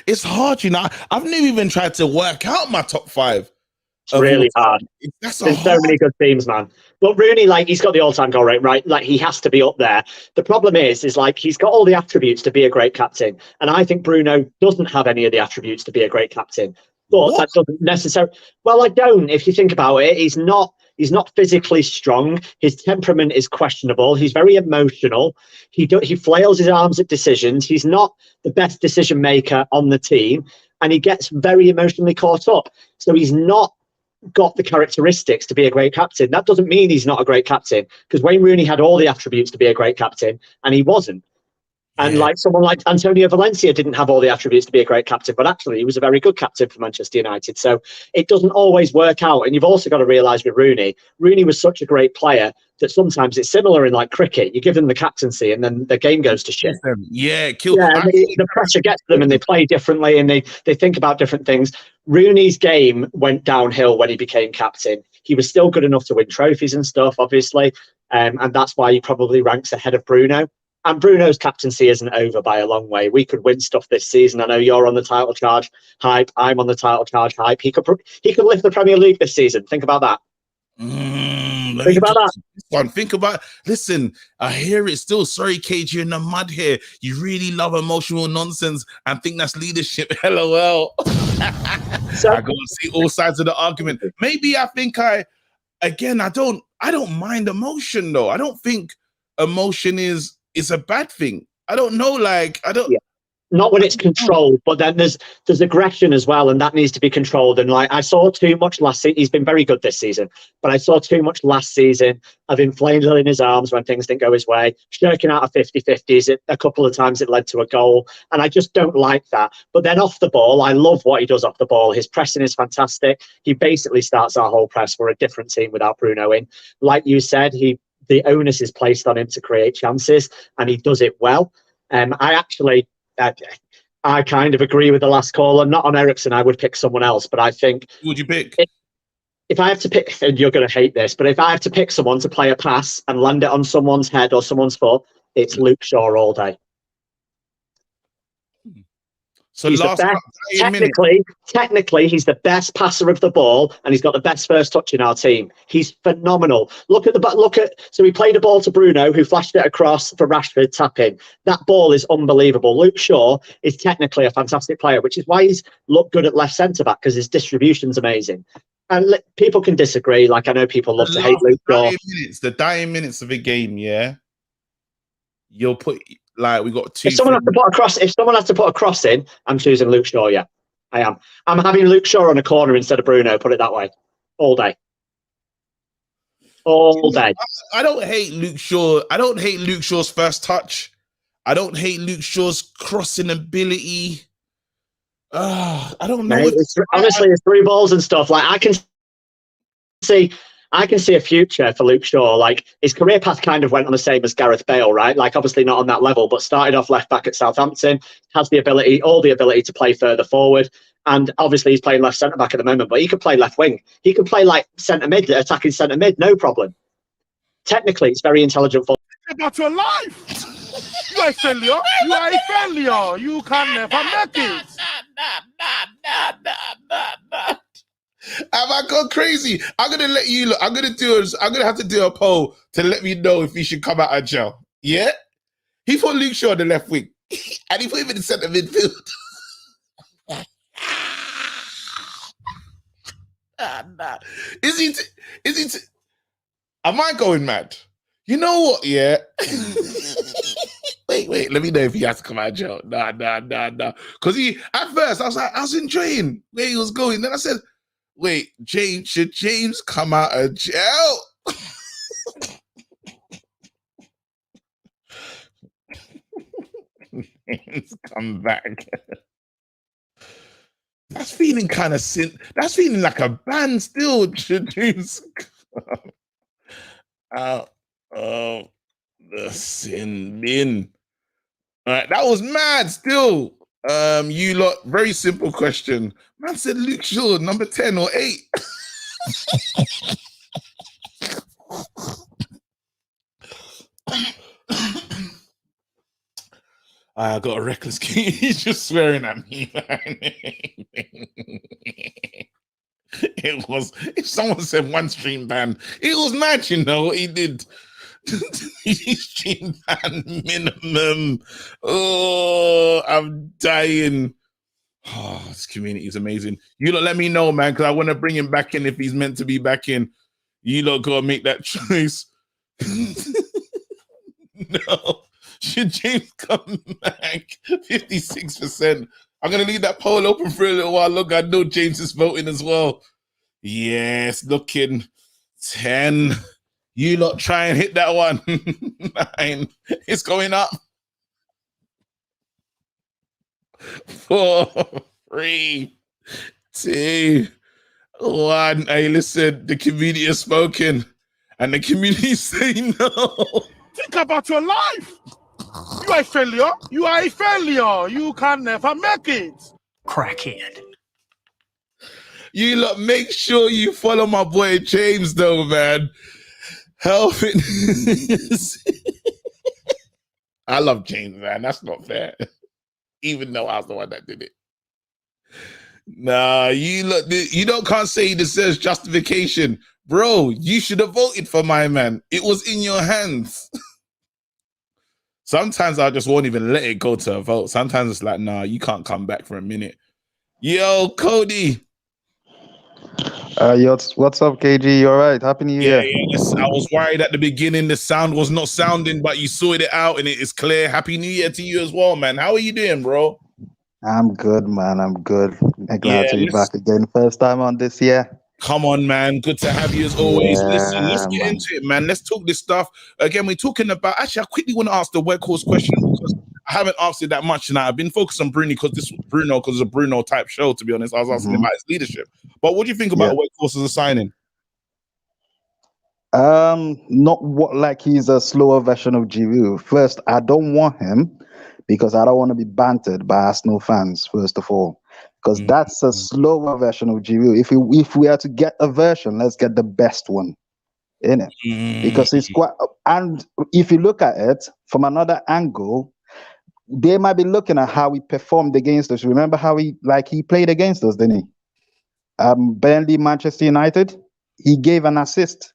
It's hard, you know. I've never even tried to work out my top five. It's really hard. That's There's so many good teams, man. But Rooney, like, he's got the all-time goal rate, right? Like, he has to be up there. The problem is like, he's got all the attributes to be a great captain. And I think Bruno doesn't have any of the attributes to be a great captain. But that doesn't necessarily... Well, I don't. If you think about it, he's not physically strong. His temperament is questionable. He's very emotional. He flails his arms at decisions. He's not the best decision maker on the team. And he gets very emotionally caught up. So he's not got the characteristics to be a great captain. That doesn't mean he's not a great captain, because Wayne Rooney had all the attributes to be a great captain and he wasn't. And like someone like Antonio Valencia didn't have all the attributes to be a great captain, but actually he was a very good captain for Manchester United. So it doesn't always work out. And you've also got to realise with Rooney was such a great player that sometimes it's similar in like cricket. You give them the captaincy and then the game goes to shit. Yeah, the pressure gets them and they play differently and they think about different things. Rooney's game went downhill when he became captain. He was still good enough to win trophies and stuff, obviously. And that's why he probably ranks ahead of Bruno. And Bruno's captaincy isn't over by a long way. We could win stuff this season. I know you're on the title charge hype. I'm on the title charge hype. He could lift the Premier League this season. Think about that. Think about that. Think about. Listen, I hear it still. Sorry, KG, you're in the mud here. You really love emotional nonsense and think that's leadership. LOL. So, I go and see all sides of the argument. Maybe I think I don't mind emotion though. I don't think emotion is a bad thing. I don't know. Like I don't. Yeah. Not when it's controlled, but then there's aggression as well, and that needs to be controlled. And like I saw too much last season. He's been very good this season, but I saw too much last season of him flailing in his arms when things didn't go his way, shirking out of 50-50s. A couple of times it led to a goal, and I just don't like that. But then off the ball, I love what he does off the ball. His pressing is fantastic. He basically starts our whole press. We're a different team without Bruno in. Like you said, the onus is placed on him to create chances, and he does it well. I kind of agree with the last caller. Not on Eriksen, I would pick someone else, but I think... Who would you pick? If I have to pick, and you're going to hate this, but if I have to pick someone to play a pass and land it on someone's head or someone's foot, it's Luke Shaw all day. So he's technically, he's the best passer of the ball, and he's got the best first touch in our team. He's phenomenal. So he played a ball to Bruno, who flashed it across for Rashford tapping. That ball is unbelievable. Luke Shaw is technically a fantastic player, which is why he's looked good at left centre back, because his distribution's amazing. And people can disagree. Like I know people love to hate Luke Shaw. The dying minutes of a game, yeah. You'll put. Like we got two. If someone has to put a cross in, I'm choosing Luke Shaw. Yeah, I am. I'm having Luke Shaw on a corner instead of Bruno. Put it that way, all day. All day. I don't hate Luke Shaw. I don't hate Luke Shaw's first touch. I don't hate Luke Shaw's crossing ability. I don't know. Mate, honestly, it's through balls and stuff. Like I can see a future for Luke Shaw. Like his career path kind of went on the same as Gareth Bale, right? Like obviously not on that level, but started off left back at Southampton, has all the ability to play further forward. And obviously he's playing left centre back at the moment, but he could play left wing. He could play like centre mid, attacking centre mid, no problem. Technically, it's very intelligent football. About your life. You are a failure. You are a failure. You can never make it. Have I gone crazy? I'm gonna let you look. I'm gonna have to do a poll to let me know if he should come out of jail. Yeah? He put Luke Shaw on the left wing. And he put him in the centre midfield. Is he am I going mad? You know what, yeah? Wait, let me know if he has to come out of jail. Nah. Because at first I was enjoying where he was going. Then I said, Wait, James, should James come out of jail? James come back. That's feeling kind of that's feeling like a ban still. Should James come out of the sin bin? All right, that was mad still. You lot, very simple question. Man said Luke Shaw, number 10 or 8. I got a reckless kid. He's just swearing at me, man. It was, if someone said one stream ban, it was mad, you know what he did. Stream ban minimum. Oh, I'm dying. Oh, this community is amazing. You lot let me know, man, because I want to bring him back in if he's meant to be back in. You lot gotta make that choice. No. Should James come back? 56%. I'm gonna leave that poll open for a little while. Look, I know James is voting as well. Yes, looking 10. You lot try and hit that one. 9. It's going up. 4, 3, 2, 1. Hey, listen, the community has spoken, and the community say no. Think about your life. You are a failure. You are a failure. You can never make it. Crackhead. You lot make sure you follow my boy James, though, man. Help it. I love James, man. That's not fair. Even though I was the one that did it. Nah, you can't say he deserves justification. Bro, you should have voted for my man. It was in your hands. Sometimes I just won't even let it go to a vote. Sometimes it's like, nah, you can't come back for a minute. Yo, Cody. What's up, KG? You all right? Happy New Year. Yes. I was worried at the beginning the sound was not sounding, but you sorted it out and it is clear. Happy New Year to you as well, man. How are you doing, bro? I'm good, man. I'm good. Glad to be back again. First time on this year. Come on, man. Good to have you as always. Listen, let's get into it, man. Let's talk this stuff. Again, we're talking about... Actually, I quickly want to ask the Weghorst question because I haven't asked it that much tonight. I've been focused on Bruno because it's a Bruno type show, to be honest. I was asking about his leadership. But what do you think about Weghorst as a signing? Not like he's a slower version of Giroud. First, I don't want him because I don't want to be bantered by Arsenal fans, first of all. Because that's a slower version of Giroud. If we are to get a version, let's get the best one, innit? Because it's quite. And if you look at it from another angle, they might be looking at how he performed against us. Remember how he played against us, didn't he? Burnley, Manchester United. He gave an assist.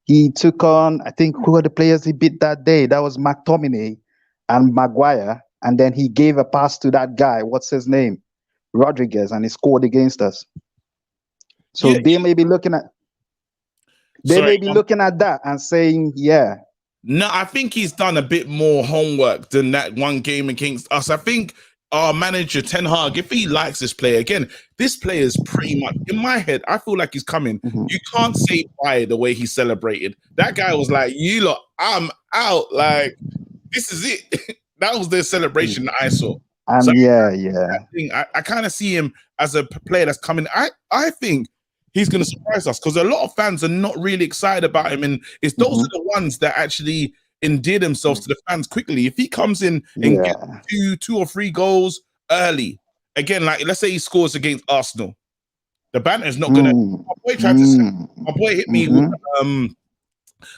He took on, I think, who are the players he beat that day? That was McTominay and Maguire, and then he gave a pass to that guy. What's his name? Rodriguez, and he scored against us. So they may be looking at looking at that and saying, No, I think he's done a bit more homework than that one game against us. I think our manager, Ten Hag, if he likes this player, again, this player is pretty much, in my head, I feel like he's coming. You can't say why the way he celebrated. That guy was like, you lot, I'm out. Like, this is it. That was the celebration that I saw. And so I kind of see him as a player that's coming. I think he's going to surprise us because a lot of fans are not really excited about him, and it's those are the ones that actually endear themselves to the fans quickly. If he comes in and gets two or three goals early, again, like let's say he scores against Arsenal, the banter is not going to. My boy tried to say, my boy hit me with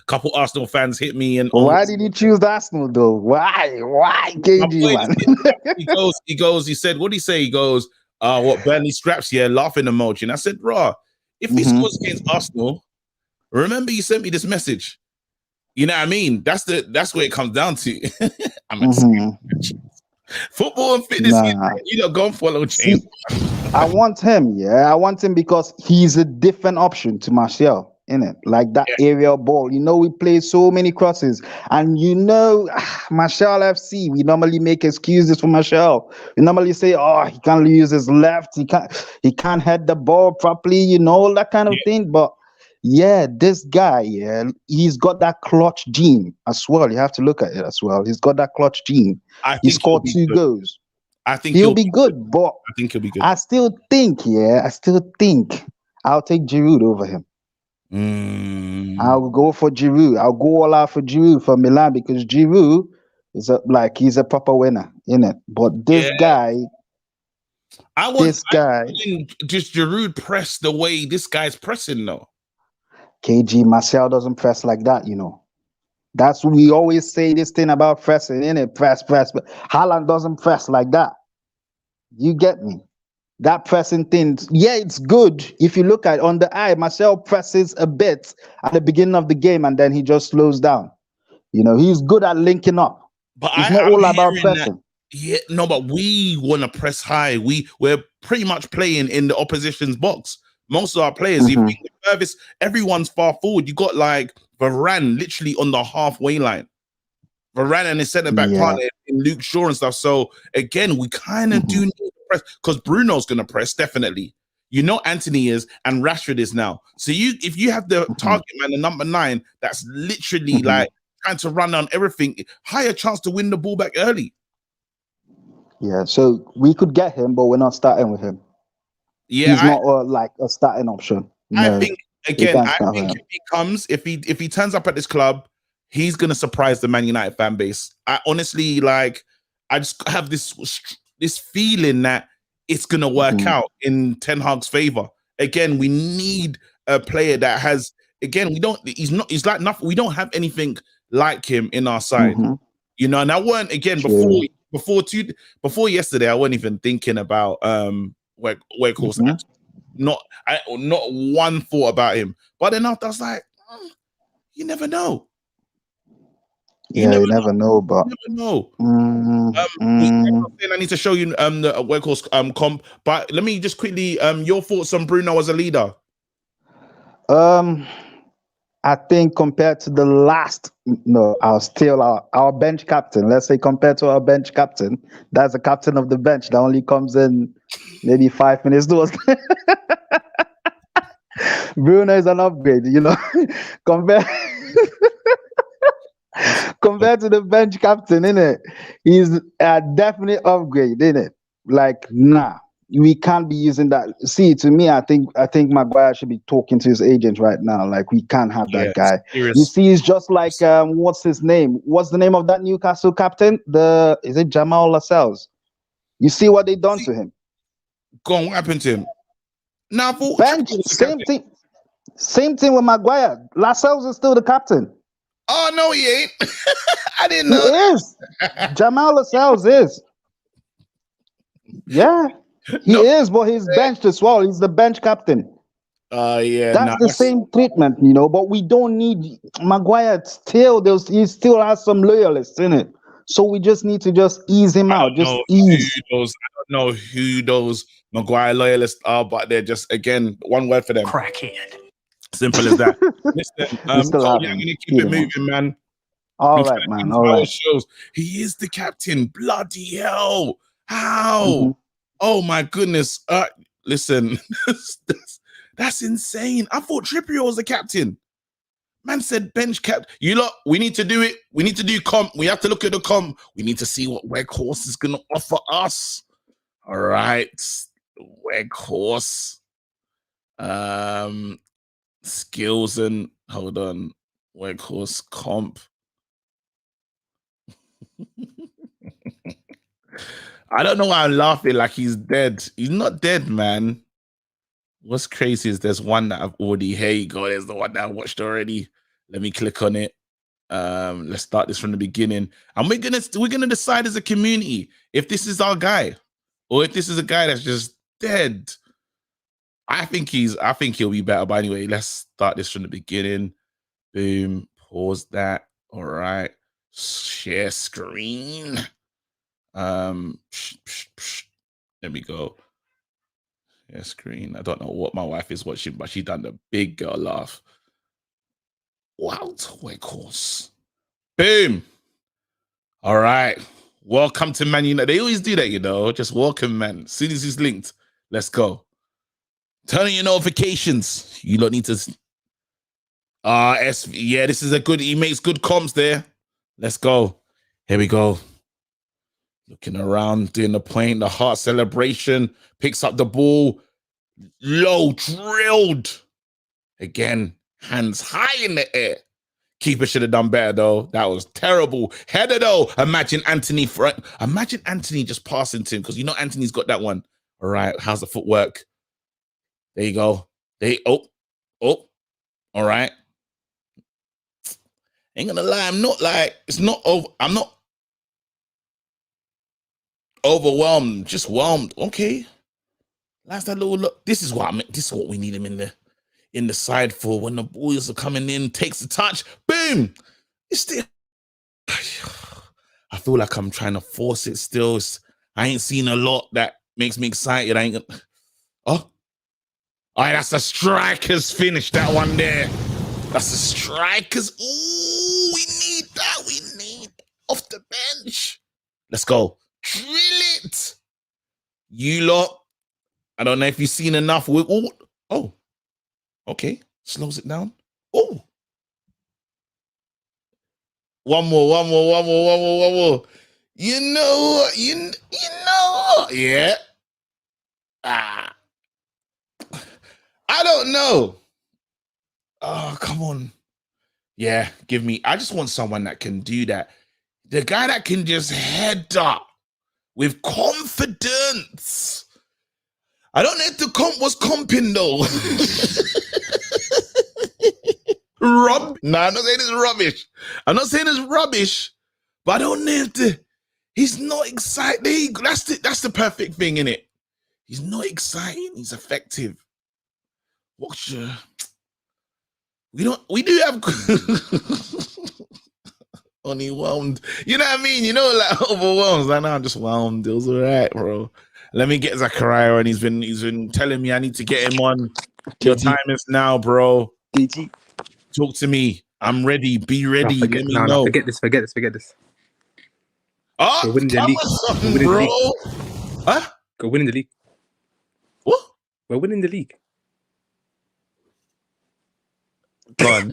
couple Arsenal fans hit me and why did you choose Arsenal though? Why KG, man? he said, what did he say? He goes, what Burnley scraps? Yeah, laughing emoji. And I said, bro, if he scores against Arsenal, remember you sent me this message. You know what I mean? That's where it comes down to. I'm excited. Football and fitness, you know, go and follow James. I want him, I want him because he's a different option to Martial. innit? Like that aerial ball. You know, we play so many crosses. And you know, Marshall FC, we normally make excuses for Marshall. We normally say, oh, he can't use his left, he can't head the ball properly, you know, all that kind of thing. But yeah, this guy, yeah, he's got that clutch gene as well. You have to look at it as well. He's got that clutch gene. I He think he'll scored be 2 good. goals. I think He'll be good, but I think he'll be good. I still think I'll take Giroud over him. I'll go for Giroud. I'll go all out for Giroud for Milan because Giroud is he's a proper winner, innit? But this guy, just Giroud press the way this guy's pressing though. KG Martial doesn't press like that, you know. That's what we always say this thing about pressing, innit? Press. But Haaland doesn't press like that. You get me? That pressing thing, yeah, it's good. If you look at it on the eye, Marcel presses a bit at the beginning of the game and then he just slows down. You know, he's good at linking up. But it's not all about pressing. But we want to press high. We're pretty much playing in the opposition's box. Most of our players, you think the furthest, everyone's far forward. You got like Varane literally on the halfway line. Varane and his centre back partner in Luke Shaw and stuff. So again, we kind of do need to press because Bruno's going to press definitely. You know, Anthony is and Rashford is now. So if you have the target man, the number 9, that's literally like trying to run on everything, higher chance to win the ball back early. Yeah, so we could get him, but we're not starting with him. Yeah, he's not like a starting option. No, I think if he comes, if he turns up at this club, he's gonna surprise the Man United fan base. I honestly I just have this feeling that it's gonna work out in Ten Hag's favor. Again, we need a player that has. Again, he's like nothing. We don't have anything like him in our side. You know, and I weren't before yesterday. I wasn't even thinking about Weghorst. Not one thought about him. But then after I was like, you never know. You never know, but you never know. I need to show you the Weghorst comp. But let me just quickly your thoughts on Bruno as a leader. I think compared to the last, our bench captain. Let's say compared to our bench captain, that's the captain of the bench that only comes in maybe 5 minutes to us. Bruno is an upgrade, you know. compared to the bench captain, innit? He's a definite upgrade, innit? Like, nah. We can't be using that. See, to me, I think Maguire should be talking to his agent right now. Like, we can't have that guy. You see, he's just like what's his name? What's the name of that Newcastle captain? Is it Jamal Lascelles? You see what they done to him? Go on, what happened to him? Now, bench, same thing with Maguire. Lascelles is still the captain. Oh no, he ain't. I didn't know. He is. Jamal Lascelles is. Yeah. He is, but he's benched as well. He's the bench captain. That's the same treatment, you know. But we don't need Maguire. He still has some loyalists in it. So we just need to just ease him out. Just ease. I don't know who those Maguire loyalists are, but they're just, again, one word for them: crackhead. Simple as that. Listen, I'm gonna keep it moving, man. All right, man. All right. Shows. He is the captain. Bloody hell! How? Oh my goodness. Listen, that's insane. I thought Trippier was the captain. Man said bench cap. You lot, we need to do it. We need to do comp. We have to look at the comp. We need to see what Weghorst is going to offer us. All right. Weghorst. Skills and hold on. Weghorst comp. I don't know why I'm laughing like he's dead. He's not dead, man. What's crazy is there's one that I've already, here you go, there's the one that I watched already. Let me click on it. Let's start this from the beginning. And we're gonna decide as a community if this is our guy or if this is a guy that's just dead. I think he'll be better. But anyway, let's start this from the beginning. Boom. Pause that. All right. Share screen. There we go. Yeah, screen. I don't know what my wife is watching, but she done the big girl laugh. Wout Weghorst. Boom. All right. Welcome to Man United. They always do that, you know. Just welcome, man. As soon as it's linked, let's go. Turn on your notifications. You don't need to. Yeah, this is a good. He makes good comms there. Let's go. Here we go. Looking around, doing the point, the heart celebration. Picks up the ball. Low, drilled. Again, hands high in the air. Keeper should have done better, though. That was terrible. Header, though. Imagine Anthony just passing to him, because you know Anthony's got that one. All right, how's the footwork? There you go. All right. Ain't gonna lie, I'm not overwhelmed, just whelmed. Okay. Last that little look. This is what we need him in the side for when the boys are coming in, takes the touch, boom. It's still. I feel like I'm trying to force it still. I ain't seen a lot that makes me excited. I ain't gonna. Oh. All right, that's a striker's finish, that one there. That's a striker's. Ooh, we need that. We need off the bench. Let's go. Drill it. You lot. I don't know if you've seen enough. Oh. Okay. Slows it down. Oh. One more. You know what? You know what? Yeah. I don't know. Oh, come on. Yeah, give me. I just want someone that can do that. The guy that can just head up with confidence. I don't know if the comp was comping though. No, I'm not saying it's rubbish. I'm not saying it's rubbish, but I don't know if he's not exciting. That's the perfect thing, innit? He's not exciting. He's effective. We do have only whelmed. You know what I mean? You know, like overwhelmed. I know I'm just whelmed. It was all right, bro. Let me get Zachariah, and he's been telling me I need to get him on. Your time is now, bro. GG. Talk to me. I'm ready. Be ready. Let me know. No, forget this. Oh, we're winning the league. Something, bro. Huh? We're winning the league. What? We're winning the league. Gone.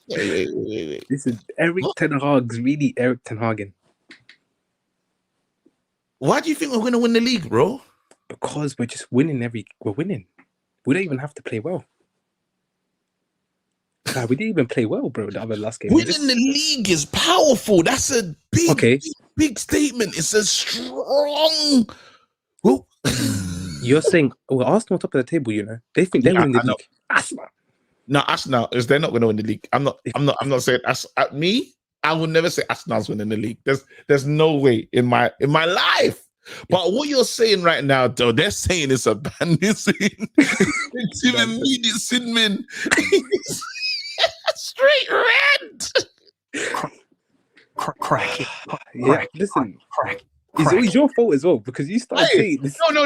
Wait. This is Eric Ten Hag's really Eric Ten Hagen. Why do you think we're going to win the league, bro? Because we're just winning we're winning. We don't even have to play well. Nah, we didn't even play well, bro, the other last game. Winning the league is powerful. That's a big statement. It's a strong... Well, you're saying, Arsenal top of the table, you know? They think they're winning the league. Arsenal. No, Arsenal they're not going to win the league. I'm not saying me. I would never say Arsenal's winning the league. There's no way in my life. But what you're saying right now, though, they're saying it's a ban. It's even immediate Sidman. Straight red. Crack. Yeah, listen. Crack. It's always your fault as well because you started saying this. No.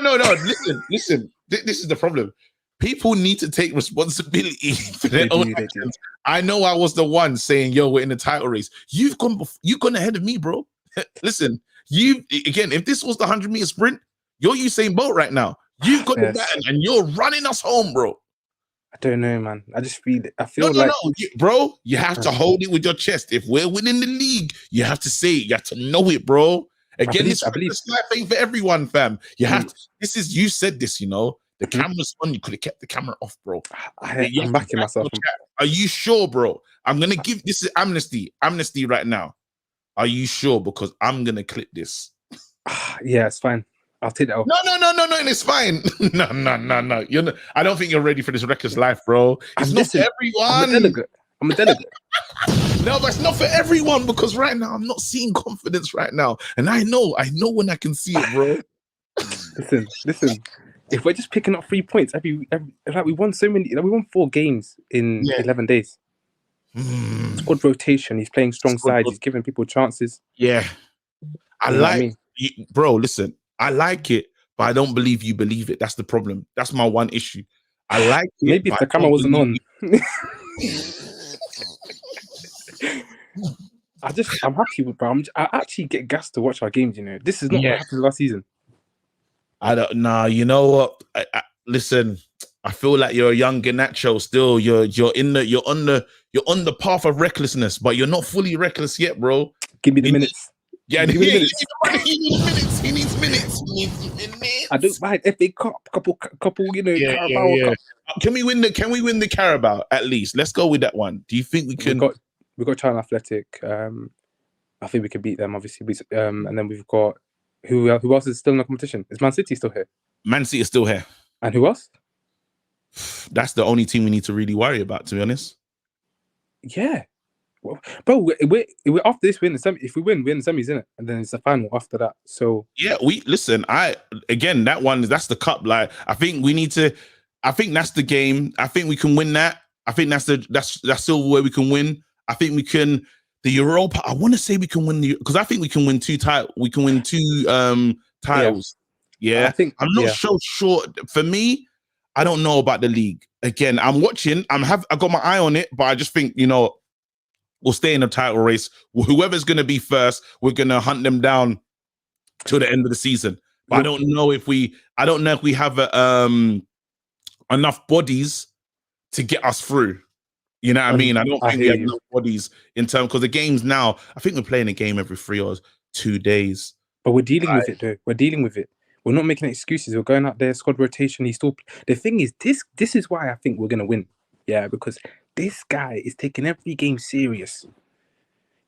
Listen. This is the problem. People need to take responsibility for their own actions. I know I was the one saying, "Yo, we're in the title race." You've gone ahead of me, bro. Listen, if this was the 100-meter sprint, you're Usain Bolt right now. You've got the baton and you're running us home, bro. I don't know, man. I just feel it. No, bro. You have to hold it with your chest. If we're winning the league, you have to say it. You have to know it, bro. Again, I believe it's not thing for everyone, fam. You have to. You said this, you know. The camera's on. You could have kept the camera off, bro. I'm backing myself. Are you sure, bro? I'm gonna give this is amnesty right now. Are you sure? Because I'm gonna clip this. Yeah, it's fine. I'll take that off. No, it's fine. No. I don't think you're ready for this reckless life, bro. It's not for everyone. I'm a delegate. No, but it's not for everyone because right now I'm not seeing confidence right now, and I know when I can see it, bro. Listen. If we're just picking up 3 points every like we won so many, we won 4 games in 11 days. Squad rotation. He's playing strong sides. He's giving people chances. Yeah, I like, bro. Listen, I like it, but I don't believe you believe it. That's the problem. That's my one issue. I like it. Maybe if the camera wasn't on. I'm happy with bro. I actually get gassed to watch our games. You know, this is not what happened last season. I don't know. You know what? Listen, I feel like you're a young Garnacho still. You're on the path of recklessness, but you're not fully reckless yet, bro. Give me the minutes. Yeah, Give me the minutes. He needs minutes. I don't mind FA Cup, couple, Carabao Cup. Can we win the Carabao at least? Let's go with that one. Do you think we can? We've got China Athletic. I think we could beat them, obviously. And then we've got who else is still in the competition? Is Man City still here? Man City is still here. And who else? That's the only team we need to really worry about, to be honest. Yeah. Well, bro, we're after this win the semi. If we win, we're in the semis, isn't it? And then it's the final after that. So yeah, that's the cup. Like, I think that's the game. I think we can win that. I think that's silverware we can win. I think we can the Europa. I want to say we can win because I think we can win two titles. We can win two titles. Yeah. I'm not so sure. For me, I don't know about the league. Again, I'm watching. I got my eye on it, but I just think, we'll stay in the title race. Whoever's going to be first, we're going to hunt them down till the end of the season. But I don't know if we have enough bodies to get us through. You know what I mean? I don't think we have enough bodies in terms, because the games now, I think we're playing a game every 3 or 2 days. But we're dealing with it, though. We're dealing with it. We're not making excuses. We're going out there, squad rotation. The thing is, this is why I think we're going to win. Yeah, because this guy is taking every game serious.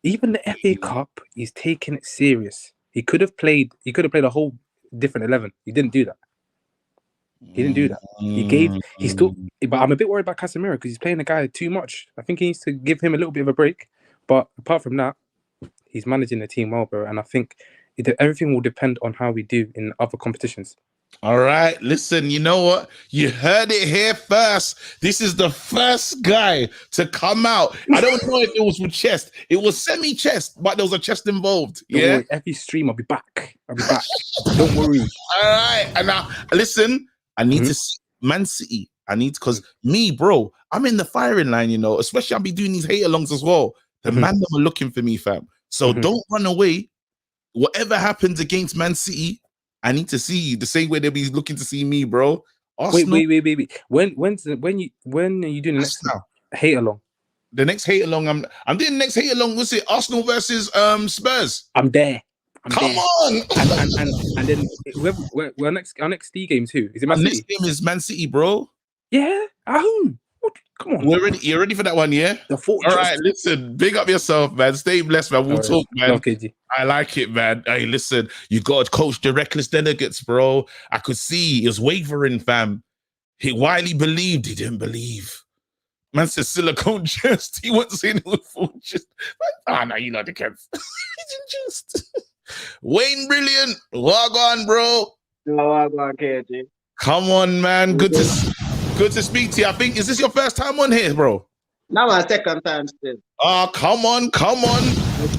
Even the FA Cup, he's taking it serious. He could have played a whole different 11. He didn't do that. But I'm a bit worried about Casemiro because he's playing the guy too much. I think he needs to give him a little bit of a break. But apart from that, he's managing the team well, bro. And I think everything will depend on how we do in other competitions. All right, listen, you know what? You heard it here first. This is the first guy to come out. I don't know if it was with chest. It was semi-chest, but there was a chest involved. Don't worry, every stream I'll be back. Don't worry. All right, and now listen, I need to see Man City. Because me, bro, I'm in the firing line, especially I'll be doing these hate-alongs as well. The man that are looking for me, fam. So don't run away. Whatever happens against Man City, I need to see you the same way they'll be looking to see me, bro. Arsenal, wait. When are you doing the next hate along? The next hate along, I'm doing the next hate along. What's it? Arsenal versus Spurs. I'm there. Come on. And then our next D games who? Is it Man City? Next game is Man City, bro. Yeah, at home. Come on. You're ready for that one, yeah? The fortress. All right, listen, big up yourself, man. Stay blessed, man. We'll talk, man. Okay, I like it, man. Hey, listen, you got to coach the reckless delegates, bro. I could see he was wavering, fam. While he believed, he didn't believe. Man said silicone chest. He wasn't saying it was full chest. No, you know the cats. He didn't just. Wayne Brilliant. Log on, bro. Log on, KG. Come on, man. Good to speak to you. I think, is this your first time on here, bro? No, my second time still. Oh, come on.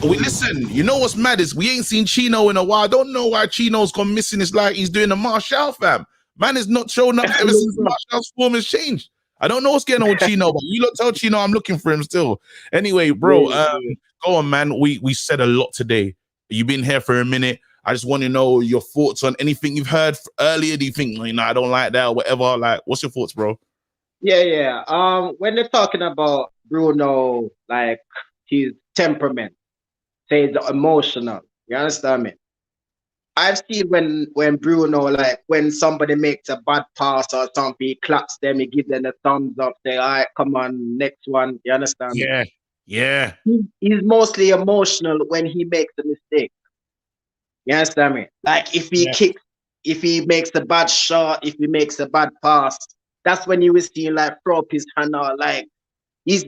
Listen, you know what's mad is we ain't seen Chino in a while. I don't know why Chino's gone missing. It's like he's doing a Marshall, fam. Man is not showing up ever since Marshall's form has changed. I don't know what's going on with Chino, but you lot tell Chino I'm looking for him still. Anyway, bro, go on, man. We said a lot today. You've been here for a minute. I just want to know your thoughts on anything you've heard earlier. Do you think, I don't like that or whatever? Like, what's your thoughts, bro? Yeah. When they're talking about Bruno, like his temperament, say the emotional, you understand me? I've seen when Bruno, like when somebody makes a bad pass or something, he claps them, he gives them a thumbs up, say, all right, come on, next one. You understand me? Yeah. He's mostly emotional when he makes a mistake. You understand me? Like if he kicks, if he makes a bad shot, if he makes a bad pass, that's when you will see him like throw up his hand out, like he's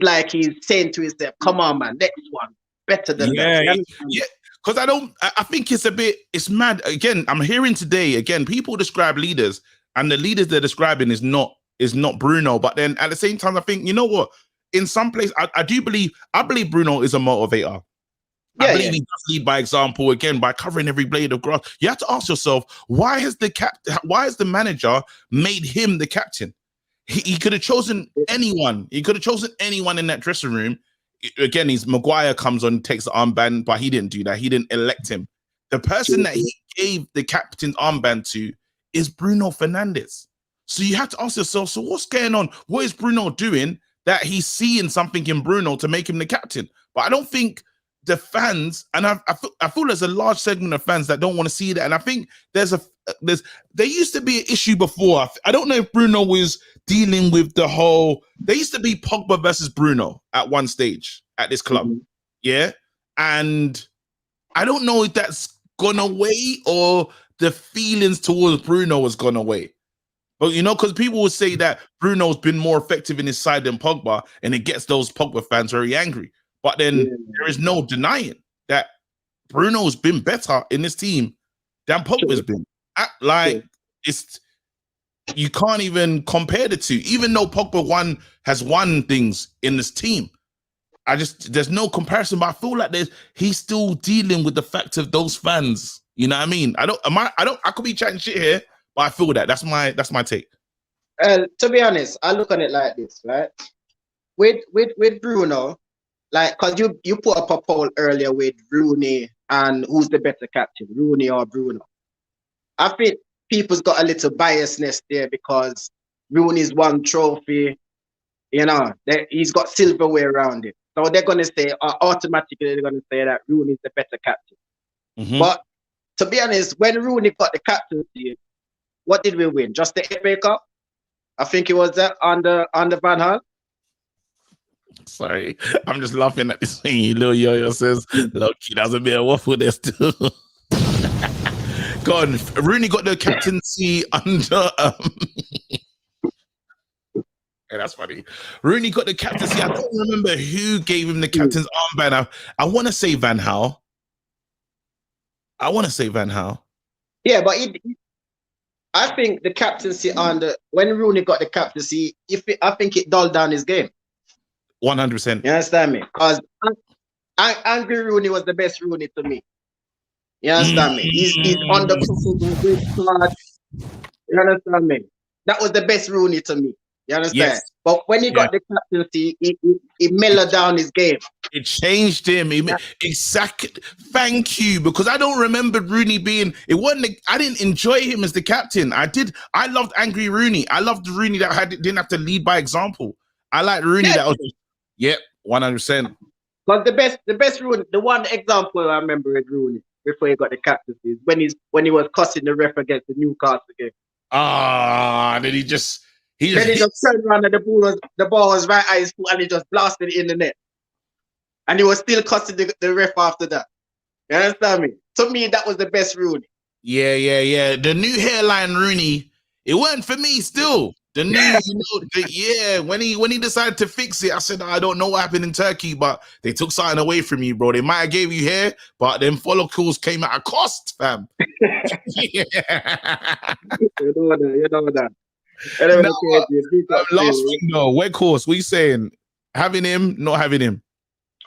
saying to himself, come on, man, next one, better than that. Yeah. Because I think it's mad. Again, I'm hearing today, people describe leaders, and the leaders they're describing is not Bruno. But then at the same time, I think, you know what? In some place, I believe Bruno is a motivator. I believe he does lead by example, again, by covering every blade of grass. You have to ask yourself, why has the manager made him the captain? He could have chosen anyone. He could have chosen anyone in that dressing room. Again, he's Maguire comes on, takes the armband, but he didn't do that. He didn't elect him. The person that he gave the captain's armband to is Bruno Fernandes. So you have to ask yourself, so what's going on? What is Bruno doing that he's seeing something in Bruno to make him the captain? But I don't think the fans, and I feel there's a large segment of fans that don't want to see that. And I think there used to be an issue before. I don't know if Bruno was dealing with the whole, there used to be Pogba versus Bruno at one stage at this club. Yeah. And I don't know if that's gone away or the feelings towards Bruno has gone away. But, you know, because people will say that Bruno's been more effective in his side than Pogba, and it gets those Pogba fans very angry. But then there is no denying that Bruno's been better in this team than Pogba's been. It's, you can't even compare the two. Even though Pogba has won things in this team, there's no comparison. But I feel like he's still dealing with the fact of those fans. You know what I mean? I could be chatting shit here, but I feel that. That's my take. To be honest, I look at it like this, right? With Bruno, like, cause you put up a poll earlier with Rooney and who's the better captain, Rooney or Bruno. I think people's got a little biasness there because Rooney's won trophy, you know, he's got silverware around it. So they're gonna say automatically they're gonna say that Rooney's the better captain. But to be honest, when Rooney got the captaincy, what did we win? Just the FA Cup? I think it was that under Van Gaal. Sorry, I'm just laughing at this thing. Little Yo-Yo says, "Loki, that's a bit of waffle there still." Go on. Rooney got the captaincy under. Yeah, that's funny. Rooney got the captaincy. I don't remember who gave him the captain's armband. I want to say Van Gaal. Yeah, but I think the captaincy when Rooney got the captaincy, I think it dulled down his game. 100%. You understand me? Because Angry Rooney was the best Rooney to me. You understand me? He's undercooked. You understand me? That was the best Rooney to me. You understand? Yes. But when he got the captaincy, he mellowed down his game. It changed him. Exactly. Thank you, because I don't remember Rooney being. It wasn't. I didn't enjoy him as the captain. I loved Angry Rooney. I loved the Rooney that didn't have to lead by example. I like Rooney that was. Yep, 100%. But the best Rooney. The one example I remember with Rooney before he got the captaincy is when he was cussing the ref against the Newcastle game. Then he just turned around and the ball was right at his foot and he just blasted it in the net. And he was still cussing the ref after that. You understand me? To me, that was the best Rooney. Yeah. The new hairline Rooney, it wasn't for me still. The new, when he decided to fix it, I said, I don't know what happened in Turkey, but they took something away from you, bro. They might have gave you hair, but them follicles came at a cost, fam. You know that. Last thing though, Weghorst, what you saying? Having him, not having him?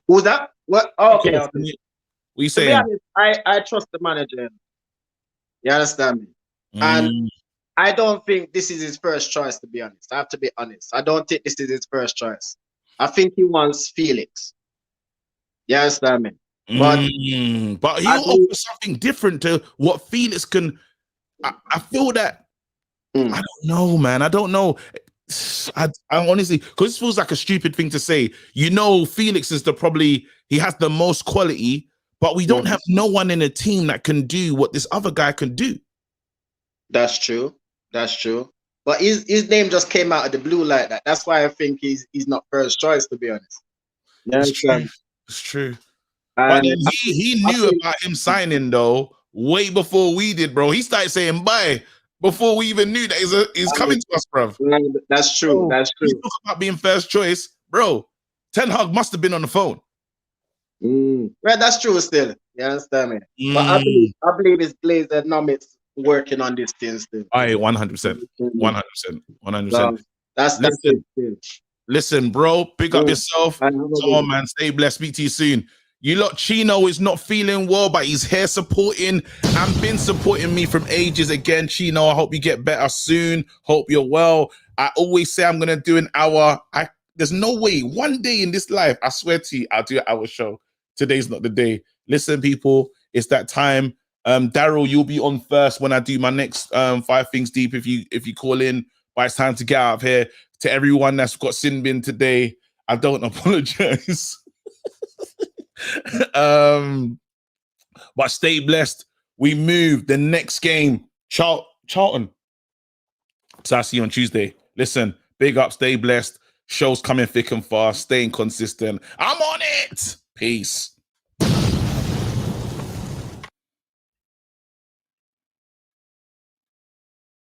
Who's that? What? Oh, okay. What you saying? To be honest, I trust the manager. You understand me? And I don't think this is his first choice, to be honest. I have to be honest. I don't think this is his first choice. I think he wants Felix. You understand me? But he'll offer something different to what Felix can. I feel that. I don't know, man. I don't know. I honestly, because this feels like a stupid thing to say. You know, Felix is he has the most quality, but we don't have no one in the team that can do what this other guy can do. That's true. But his name just came out of the blue like that. That's why I think he's not first choice, to be honest. It's true. But then he knew about him signing though way before we did, bro. He started saying bye before we even knew that he's coming to us, bro. That's true. That's true. He talk about being first choice, bro. Ten Hag must have been on the phone. Well, that's true still. You understand me? But I believe it's Glazer Nummets working on this thing still. 100%. 100%. That's it. Listen, bro, pick up yourself. Come on, man. Stay blessed. Speak to you soon. You lot, Chino is not feeling well, but he's here supporting and been supporting me from ages. Again, Chino, I hope you get better soon. Hope you're well. I always say I'm gonna do an hour. There's no way. One day in this life, I swear to you, I'll do an hour show. Today's not the day. Listen, people, it's that time. Daryl, you'll be on first when I do my next 5 things deep. If you call in, but it's time to get out of here. To everyone that's got sin bin today, I don't apologize. But stay blessed. We move the next game. Charlton. So I'll see you on Tuesday. Listen, big up, stay blessed. Show's coming thick and fast, staying consistent. I'm on it. Peace.